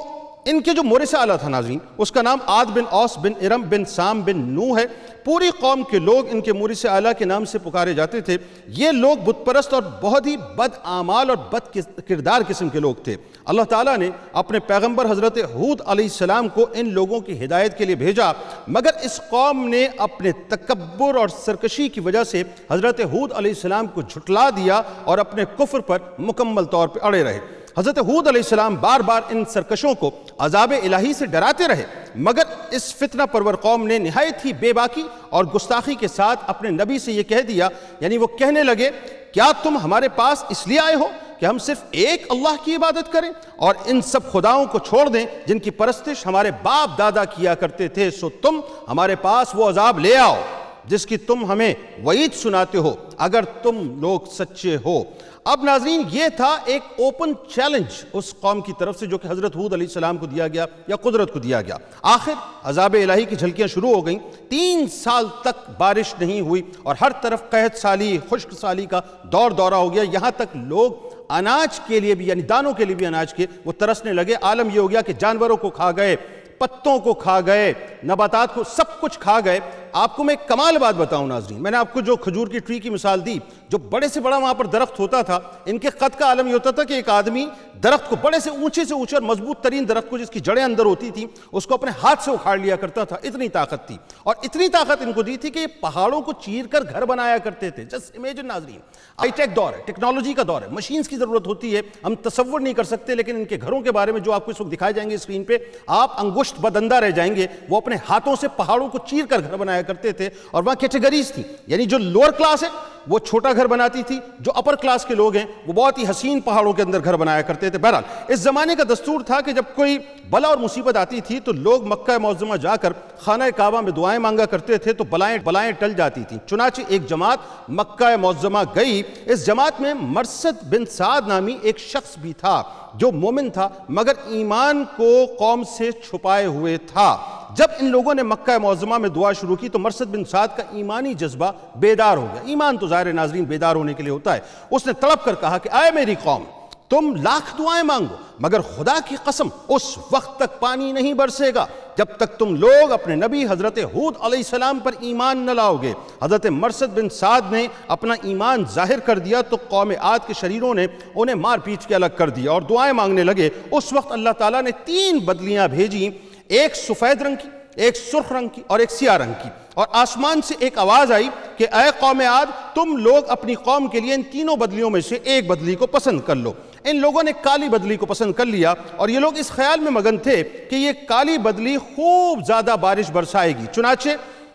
ان کے جو مورث اعلیٰ تھا ناظرین، اس کا نام عاد بن اوس بن ارم بن سام بن نوح ہے۔ پوری قوم کے لوگ ان کے مورث اعلیٰ کے نام سے پکارے جاتے تھے۔ یہ لوگ بت پرست اور بہت ہی بد اعمال اور بد کردار قسم کے لوگ تھے۔ اللہ تعالیٰ نے اپنے پیغمبر حضرت ہود علیہ السلام کو ان لوگوں کی ہدایت کے لیے بھیجا، مگر اس قوم نے اپنے تکبر اور سرکشی کی وجہ سے حضرت ہود علیہ السلام کو جھٹلا دیا اور اپنے کفر پر مکمل طور پر اڑے رہے۔ حضرت ہود علیہ السلام بار بار ان سرکشوں کو عذاب الہی سے ڈراتے رہے، مگر اس فتنہ پرور قوم نے نہایت ہی بے باکی اور گستاخی کے ساتھ اپنے نبی سے یہ کہہ دیا، یعنی وہ کہنے لگے کیا تم ہمارے پاس اس لیے آئے ہو کہ ہم صرف ایک اللہ کی عبادت کریں اور ان سب خداؤں کو چھوڑ دیں جن کی پرستش ہمارے باپ دادا کیا کرتے تھے؟ سو تم ہمارے پاس وہ عذاب لے آؤ جس کی تم ہمیں وعید سناتے ہو، اگر تم لوگ سچے ہو۔ اب ناظرین یہ تھا ایک اوپن چیلنج اس قوم کی طرف سے جو کہ حضرت ہود علیہ السلام کو دیا گیا یا قدرت کو دیا گیا۔ آخر عذاب الہی کی جھلکیاں شروع ہو گئیں۔ 3 سال تک بارش نہیں ہوئی اور ہر طرف قحط سالی، خشک سالی کا دورہ ہو گیا، یہاں تک لوگ اناج کے لیے بھی، یعنی دانوں کے لیے بھی اناج کے وہ ترسنے لگے۔ عالم یہ ہو گیا کہ جانوروں کو کھا گئے، پتوں کو کھا گئے، نباتات کو سب کچھ کھا گئے۔ آپ کو میں ایک کمال بات بتاؤں ناظرین، میں نے آپ کو جو کھجور کی ٹری کی مثال دی، جو بڑے سے بڑا وہاں پر درخت ہوتا تھا، ان کے قد کا عالم یہ ہوتا تھا کہ ایک آدمی درخت کو، بڑے سے اونچے اور مضبوط ترین درخت کو جس کی جڑیں اندر ہوتی تھیں، اس کو اپنے ہاتھ سے اکھاڑ لیا کرتا تھا۔ اتنی طاقت تھی، اور اتنی طاقت ان کو دی تھی کہ یہ پہاڑوں کو چیر کر گھر بنایا کرتے تھے۔ جسٹ امیجن ناظرین، ہائی ٹیک دور ہے، ٹیکنالوجی کا دور ہے، مشینز کی ضرورت ہوتی ہے، ہم تصور نہیں کر سکتے، لیکن ان کے گھروں کے بارے میں جو آپ کو اس وقت دکھائے جائیں گے اسکرین پہ، آپ انگشت بدندہ رہ جائیں گے۔ وہ اپنے ہاتھوں سے پہاڑوں کو چیر کر گھر بنایا کرتے تھے اور وہاں کیٹیگریز تھیں، یعنی جو لوور کلاس ہے وہ چھوٹا گھر بناتی تھی، جو اپر کلاس کے لوگ ہیں وہ بہت ہی حسین پہاڑوں کے اندر گھر بنایا کرتے تھے۔ بہرحال اس زمانے کا دستور تھا کہ جب کوئی بلا اور مصیبت آتی تھی تو لوگ مکہ معظمہ جا کر خانہ کعبہ میں دعائیں مانگا کرتے تھے تو بلائیں ٹل جاتی تھیں۔ چنانچہ ایک جماعت مکہ معظمہ گئی، اس جماعت میں مرثد بن سعد نامی ایک شخص بھی تھا جو مومن تھا مگر ایمان کو قوم سے چھپائے ہوئے تھا۔ جب ان لوگوں نے مکہ معظمہ میں دعا شروع کی تو مرثد بن سعد کا ایمانی جذبہ بیدار ہو گیا۔ ایمان تو ظاہر ناظرین بیدار ہونے کے لیے ہوتا ہے۔ اس نے تڑپ کر کہا کہ اے میری قوم، تم لاکھ دعائیں مانگو مگر خدا کی قسم اس وقت تک پانی نہیں برسے گا جب تک تم لوگ اپنے نبی حضرت ہود علیہ السلام پر ایمان نہ لاؤ گے۔ حضرت مرثد بن سعد نے اپنا ایمان ظاہر کر دیا تو قوم عاد کے شریروں نے انہیں مار پیٹ کے الگ کر دیا اور دعائیں مانگنے لگے۔ اس وقت اللہ تعالیٰ نے 3 بدلیاں بھیجیں، ایک سفید رنگ کی، ایک سرخ رنگ کی اور ایک سیاہ رنگ کی، اور آسمان سے ایک آواز آئی کہ اے قوم عاد، تم لوگ اپنی قوم کے لیے ان تینوں بدلیوں میں سے ایک بدلی کو پسند کر لو۔ ان لوگوں نے کالی بدلی کو پسند کر لیا اور یہ لوگ اس خیال میں مگن تھے کہ یہ کالی بدلی خوب زیادہ بارش برسائے گی۔ چنانچہ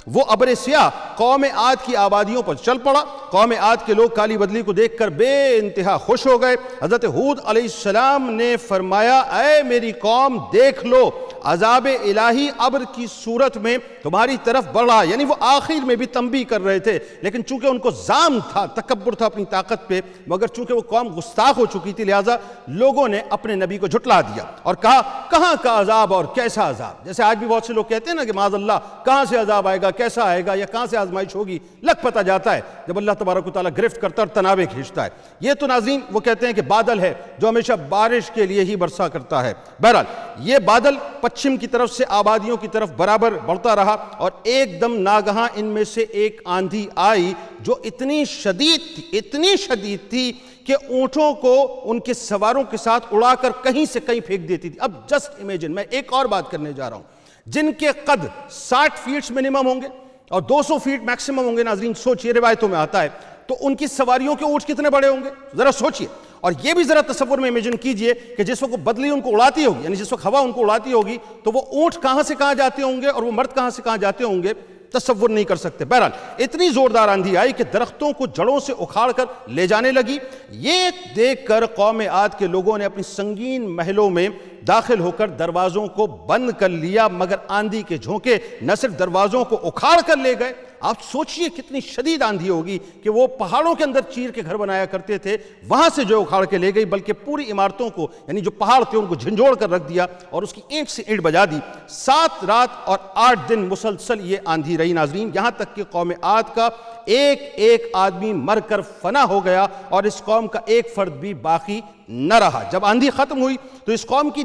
وہ ابر سیاہ قوم عاد کی آبادیوں پر چل پڑا۔ قوم عاد کے لوگ کالی بدلی کو دیکھ کر بے انتہا خوش ہو گئے۔ حضرت ہود علیہ السلام نے فرمایا اے میری قوم، دیکھ لو عذاب الہی ابر کی صورت میں تمہاری طرف بڑھا۔ یعنی وہ آخر میں بھی تنبیہ کر رہے تھے، لیکن چونکہ ان کو زام تھا، تکبر تھا اپنی طاقت پہ، مگر چونکہ وہ قوم گستاخ ہو چکی تھی لہٰذا لوگوں نے اپنے نبی کو جھٹلا دیا اور کہا کہاں کا عذاب اور کیسا عذاب۔ جیسے آج بھی بہت سے لوگ کہتے ہیں نا کہ معاذ اللہ کہاں سے عذاب آئے گا، کیسا آئے گا، یا کہاں سے آزمائش ہوگی، لگ پتہ جاتا ہے جب اللہ تبارک و تعالیٰ گرفت کرتا اور تنابے کھینچتا ہے۔ یہ تو ناظرین وہ کہتے ہیں کہ بادل ہے جو ہمیشہ بارش کے لیے ہی برسا کرتا ہے۔ بہرحال یہ بادل پچھم کی طرف سے آبادیوں کی طرف برابر بڑھتا رہا اور ایک دم ناگہاں ان میں سے ایک آندھی آئی جو اتنی شدید تھی کہ اونٹوں کو ان کے سواروں کے ساتھ اڑا کر کہیں سے کہیں پھینک دیتی تھی۔ اب جسٹ امیجن، میں ایک اور بات کرنے جا رہا ہوں، جن کے قد 60 فیٹ منیمم ہوں گے اور 200 فیٹ میکسیمم ہوں گے، ناظرین سوچئے، روایتوں میں آتا ہے، تو ان کی سواریوں کے اونٹ کتنے بڑے ہوں گے، ذرا سوچئے۔ اور یہ بھی ذرا تصور میں امیجن کیجئے کہ جس وقت بدلی ان کو اڑاتی ہوگی، یعنی جس وقت ہوا ان کو اڑاتی ہوگی تو وہ اونٹ کہاں سے کہاں جاتے ہوں گے اور وہ مرد کہاں سے کہاں جاتے ہوں گے، تصور نہیں کر سکتے۔ بہرحال اتنی زوردار آندھی آئی کہ درختوں کو جڑوں سے اکھاڑ کر لے جانے لگی۔ یہ دیکھ کر قوم عاد کے لوگوں نے اپنی سنگین محلوں میں داخل ہو کر دروازوں کو بند کر لیا، مگر آندھی کے جھونکے نہ صرف دروازوں کو اکھاڑ کر لے گئے، آپ سوچئے کتنی شدید آندھی ہوگی کہ وہ پہاڑوں کے اندر چیر کے گھر بنایا کرتے تھے، وہاں سے جو اکھاڑ کے لے گئی، بلکہ پوری عمارتوں کو، یعنی جو پہاڑ تھے ان کو جھنجھوڑ کر رکھ دیا اور اس کی اینٹ سے اینٹ بجا دی۔ 7 رات اور 8 دن مسلسل یہ آندھی رہی ناظرین، یہاں تک کہ قوم عاد کا ایک آدمی مر کر فنا ہو گیا اور اس قوم کا ایک فرد بھی باقی نہ رہا۔ جب آندھی ختم ہوئی تو اس قوم کی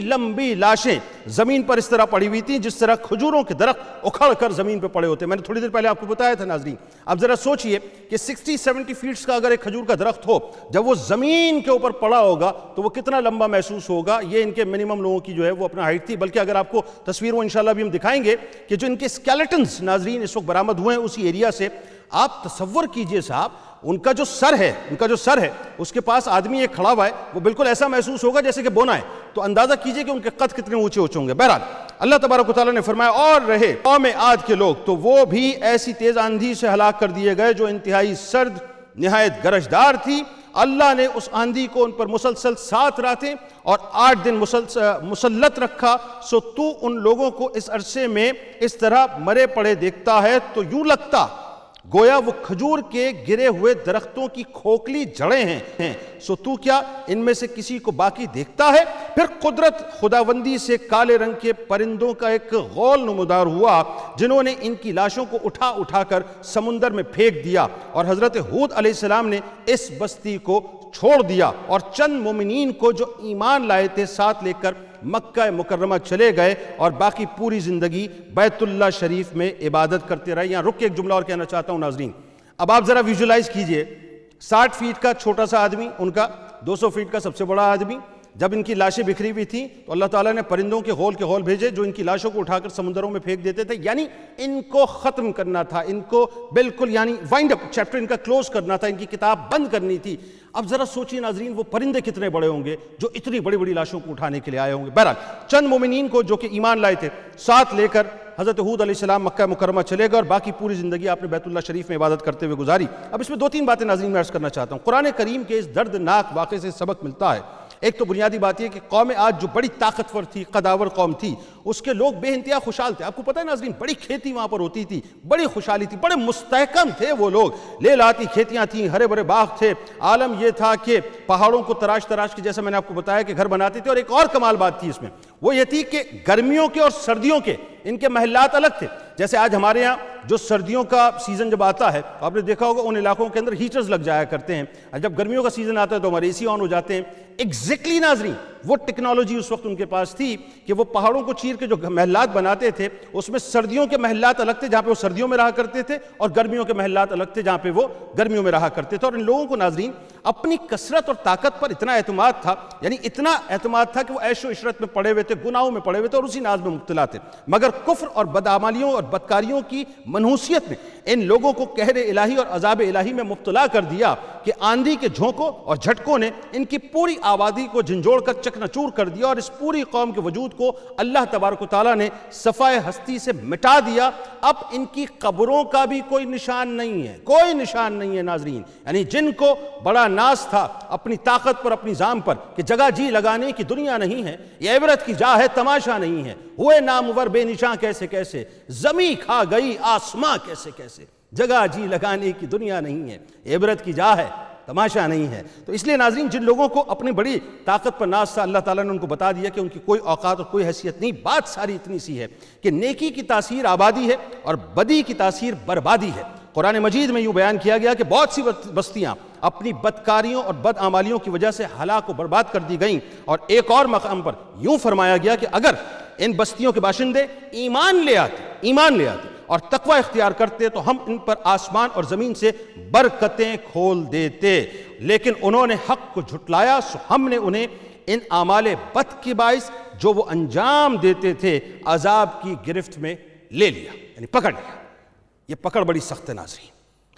لمبی لاشیں زمین پر اس طرح پڑی ہوئی تھیں جس طرح کھجوروں کے درخت اکھڑ کر زمین پہ پڑے ہوتے ہیں۔ میں نے تھوڑی دیر پہلے آپ کو بتایا تھا ناظرین، اب ذرا سوچئے کہ 60-70 فیٹس کا اگر ایک کھجور کا درخت ہو، جب وہ زمین کے اوپر پڑا ہوگا تو وہ کتنا لمبا محسوس ہوگا۔ یہ ان کے منیمم لوگوں کی جو ہے وہ اپنا ہائٹ تھی، بلکہ اگر آپ کو تصویروں انشاءاللہ بھی ہم دکھائیں گے کہ جو ان کے اسکیلیٹنز ناظرین اس وقت برآمد ہوئے ہیں اسی ایریا سے، آپ تصور کیجئے صاحب، ان کا جو سر ہے اس کے پاس آدمی ایک کھڑا ہوا ہے، وہ بالکل ایسا محسوس ہوگا جیسے کہ بونا ہے، تو اندازہ کیجئے کہ ان کے قد کتنے اونچے ہوں گے۔ بہرحال اللہ تبارک و تعالیٰ نے فرمایا اور رہے قوم عاد کے لوگ تو وہ بھی ایسی تیز آندھی سے ہلاک کر دیے گئے جو انتہائی سرد نہایت گرجدار تھی۔ اللہ نے اس آندھی کو ان پر مسلسل 7 راتیں اور 8 دن مسلط رکھا، سو تو ان لوگوں کو اس عرصے میں اس طرح مرے پڑے دیکھتا ہے تو یوں لگتا گویا وہ کھجور کے گرے ہوئے درختوں کی کھوکھلی جڑیں ہیں، سو تو کیا ان میں سے کسی کو باقی دیکھتا ہے؟ پھر قدرت خداوندی سے کالے رنگ کے پرندوں کا ایک غول نمودار ہوا جنہوں نے ان کی لاشوں کو اٹھا کر سمندر میں پھینک دیا، اور حضرت ہود علیہ السلام نے اس بستی کو چھوڑ دیا اور چند مومنین کو جو ایمان لائے تھے ساتھ لے کر مکہ مکرمہ چلے گئے اور باقی پوری زندگی بیت اللہ شریف میں عبادت کرتے رہے۔ یہاں رک کے ایک جملہ اور کہنا چاہتا ہوں ناظرین، اب آپ ذرا ویژولائز کیجئے 60 فیٹ کا چھوٹا سا آدمی، ان کا 200 فیٹ کا سب سے بڑا آدمی، جب ان کی لاشیں بکھری ہوئی تھیں تو اللہ تعالیٰ نے پرندوں کے غول بھیجے جو ان کی لاشوں کو اٹھا کر سمندروں میں پھینک دیتے تھے، یعنی ان کو ختم کرنا تھا، ان کو بالکل یعنی وائنڈ اپ چیپٹر ان کا کلوز کرنا تھا، ان کی کتاب بند کرنی تھی۔ اب ذرا سوچیے ناظرین وہ پرندے کتنے بڑے ہوں گے جو اتنی بڑی بڑی لاشوں کو اٹھانے کے لیے آئے ہوں گے۔ بہرحال چند مومنین کو جو کہ ایمان لائے تھے ساتھ لے کر حضرت ہود علیہ السلام مکہ مکرمہ چلے گئے اور باقی پوری زندگی آپ نے بیت اللہ شریف میں عبادت کرتے ہوئے گزاری. اب اس میں 2-3 باتیں ناظرین میں عرض کرنا چاہتا ہوں. قرآن کریم کے اس دردناک واقعے سے سبق ملتا ہے. ایک تو بنیادی بات یہ کہ قوم عاد جو بڑی طاقتور تھی، قداور قوم تھی، اس کے لوگ بے انتہا خوشحال تھے. آپ کو پتہ ہے ناظرین، بڑی کھیتی وہاں پر ہوتی تھی، بڑی خوشحالی تھی، بڑے مستحکم تھے وہ لوگ. لے لاتی کھیتیاں تھیں، ہرے بھرے باغ تھے. عالم یہ تھا کہ پہاڑوں کو تراش تراش کے، جیسا میں نے آپ کو بتایا، کہ گھر بناتے تھے. اور ایک اور کمال بات تھی اس میں، وہ یہ تھی کہ گرمیوں کے اور سردیوں کے ان کے محلات الگ تھے. جیسے آج ہمارے ہاں جو سردیوں کا سیزن جب آتا ہے، آپ نے دیکھا ہوگا ان علاقوں کے اندر ہیٹرز لگ جایا کرتے ہیں. جب گرمیوں کا سیزن آتا ہے تو ہمارے اے سی آن ہو جاتے ہیں. ایگزیکٹلی ناظرین وہ ٹیکنالوجی اس وقت ان کے پاس تھی کہ وہ پہاڑوں کو چیر کے جو محلات بناتے تھے، اس میں سردیوں کے محلات الگ تھے جہاں پہ وہ سردیوں میں رہا کرتے تھے، اور گرمیوں کے محلات الگ تھے جہاں پہ وہ گرمیوں میں رہا کرتے تھے. اور ان لوگوں کو ناظرین اپنی کثرت اور طاقت پر اتنا اعتماد تھا، یعنی اتنا اعتماد تھا کہ وہ عیش و عشرت میں پڑے ہوئے تھے، گناہوں میں پڑے ہوئے تھے اور اسی ناز میں مبتلا تھے. مگر کفر اور بدعمالیوں اور بدکاریوں کی منحوسیت نے ان لوگوں کو قہر الہی اور عذاب الہی میں مبتلا کر دیا کہ آندھی کے جھونکوں اور جھٹکوں نے ان کی پوری آبادی کو جھنجھوڑ کر چکنا-چور کر دیا، اور اس پوری قوم کے وجود کو اللہ تبارک و تعالیٰ نے صفائے ہستی سے مٹا دیا. اب ان کی قبروں کا بھی کوئی نشان نہیں ہے، کوئی نشان نہیں ہے ناظرین. یعنی جن کو بڑا ناز تھا اپنی طاقت پر، اپنی ذام پر، کہ جگہ جی لگانے کی دنیا نہیں ہے، یہ عبرت کی جا ہے، تماشا نہیں ہے، ہوئے نامور بے نشاں کیسے کیسے، زمیں کھا گئی آسماں کیسے کیسے، جگہ جی لگانے کی دنیا نہیں ہے، عبرت کی جا ہے، تماشا نہیں ہے. تو اس لیے ناظرین جن لوگوں کو اپنی بڑی طاقت پر ناز تھا، اللہ تعالیٰ نے ان کو بتا دیا کہ ان کی کوئی اوقات اور کوئی حیثیت نہیں. بات ساری اتنی سی ہے کہ نیکی کی تاثیر آبادی ہے اور بدی کی تاثیر بربادی ہے. قرآن مجید میں یوں بیان کیا گیا کہ بہت سی بستیاں اپنی بدکاریوں اور بدعمالیوں کی وجہ سے ہلاک و برباد کر دی گئیں. اور ایک اور مقام پر یوں فرمایا گیا کہ اگر ان بستیوں کے باشندے ایمان لے آتے اور تقوی اختیار کرتے تو ہم ان پر آسمان اور زمین سے برکتیں کھول دیتے، لیکن انہوں نے حق کو جھٹلایا، سو ہم نے انہیں ان اعمال بد کے باعث جو وہ انجام دیتے تھے عذاب کی گرفت میں لے لیا، یعنی پکڑ لیا. یہ پکڑ بڑی سخت ہے ناظرین.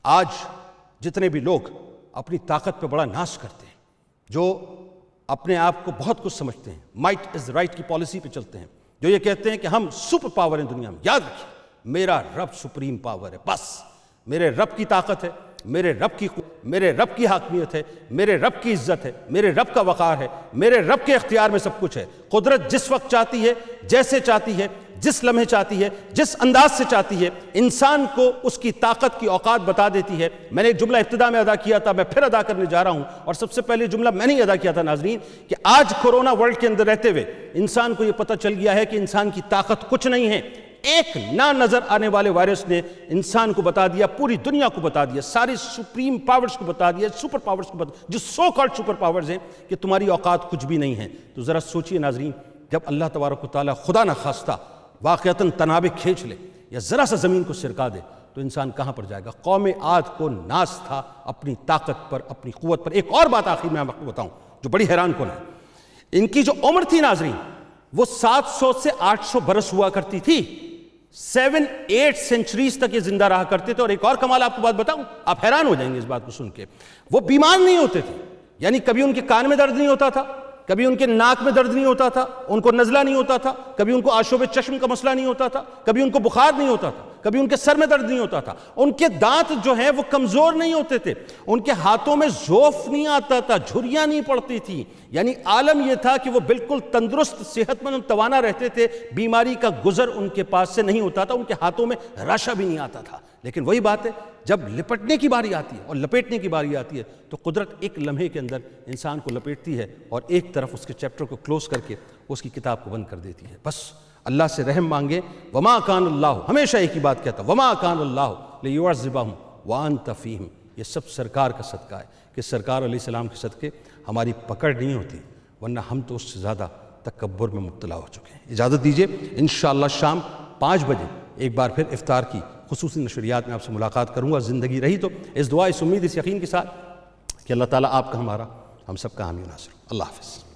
آج جتنے بھی لوگ اپنی طاقت پہ بڑا ناز کرتے ہیں، جو اپنے آپ کو بہت کچھ سمجھتے ہیں، مائٹ از رائٹ کی پالیسی پہ چلتے ہیں، جو یہ کہتے ہیں کہ ہم سپر پاور ہیں دنیا میں، یاد رکھیے میرا رب سپریم پاور ہے، بس میرے رب کی طاقت ہے، میرے رب کی قوت، میرے رب کی حاکمیت ہے، میرے رب کی عزت ہے، میرے رب کا وقار ہے، میرے رب کے اختیار میں سب کچھ ہے. قدرت جس وقت چاہتی ہے، جیسے چاہتی ہے، جس لمحے چاہتی ہے، جس انداز سے چاہتی ہے، انسان کو اس کی طاقت کی اوقات بتا دیتی ہے. میں نے ایک جملہ ابتدا میں ادا کیا تھا، میں پھر ادا کرنے جا رہا ہوں، اور سب سے پہلے جملہ میں نے ادا کیا تھا ناظرین کہ آج کورونا ورلڈ کے اندر رہتے ہوئے انسان کو یہ پتہ چل گیا ہے کہ انسان کی طاقت کچھ نہیں ہے. ایک نہ نظر آنے والے وائرس نے انسان کو بتا دیا، پوری دنیا کو بتا دیا، ساری سپریم پاورز کو بتا دیا، سپر پاورز کو بتا دیا، جو سو کالڈ سپر پاورز ہیں، کہ تمہاری اوقات کچھ بھی نہیں ہیں. تو ذرا سوچئے ناظرین، جب اللہ تبارک و تعالیٰ خدا نہ خواستہ واقعتاً تنابے کھینچ لے یا ذرا سا زمین کو سرکا دے تو انسان کہاں پر جائے گا. قوم عاد کو ناز تھا اپنی طاقت پر، اپنی قوت پر. ایک اور بات آخر میں آپ کو بتاؤں جو بڑی حیران کن ہے. ان کی جو عمر تھی ناظرین وہ 700 سے 800 برس ہوا کرتی تھی. 7-8 سینچریز تک یہ زندہ رہا کرتے تھے. اور ایک اور کمال آپ کو بات بتاؤں، آپ حیران ہو جائیں گے اس بات کو سن کے. وہ بیمار نہیں ہوتے تھے، یعنی کبھی ان کے کان میں درد نہیں ہوتا تھا، کبھی ان کے ناک میں درد نہیں ہوتا تھا، ان کو نزلہ نہیں ہوتا تھا، کبھی ان کو آشوب چشم کا مسئلہ نہیں ہوتا تھا، کبھی ان کو بخار نہیں ہوتا تھا، کبھی ان کے سر میں درد نہیں ہوتا تھا. ان کے دانت جو ہیں وہ کمزور نہیں ہوتے تھے، ان کے ہاتھوں میں ضعف نہیں آتا تھا، جھریاں نہیں پڑتی تھی. یعنی عالم یہ تھا کہ وہ بالکل تندرست، صحت مند، توانا رہتے تھے. بیماری کا گزر ان کے پاس سے نہیں ہوتا تھا، ان کے ہاتھوں میں راشہ بھی نہیں آتا تھا. لیکن وہی بات ہے، جب لپٹنے کی باری آتی ہے اور لپیٹنے کی باری آتی ہے تو قدرت ایک لمحے کے اندر انسان کو لپیٹتی ہے اور ایک طرف اس کے چیپٹر کو کلوز کر کے اس کی کتاب کو بند کر دیتی ہے. بس اللہ سے رحم مانگے. وما کان اللہ، ہمیشہ ایک ہی بات کہتا، وما کان اللہ لیعذبہم وانت فیہم. یہ سب سرکار کا صدقہ ہے کہ سرکار علیہ السلام کے صدقے ہماری پکڑ نہیں ہوتی، ورنہ ہم تو اس سے زیادہ تکبر میں مبتلا ہو چکے ہیں. اجازت دیجیے، انشاءاللہ شام 5 بجے ایک بار پھر افطار کی خصوصی نشریات میں آپ سے ملاقات کروں گا. زندگی رہی تو اس دعا، اس امید، اس یقین کے ساتھ کہ اللہ تعالیٰ آپ کا، ہمارا، ہم سب کا حامی و ناصر. اللہ حافظ.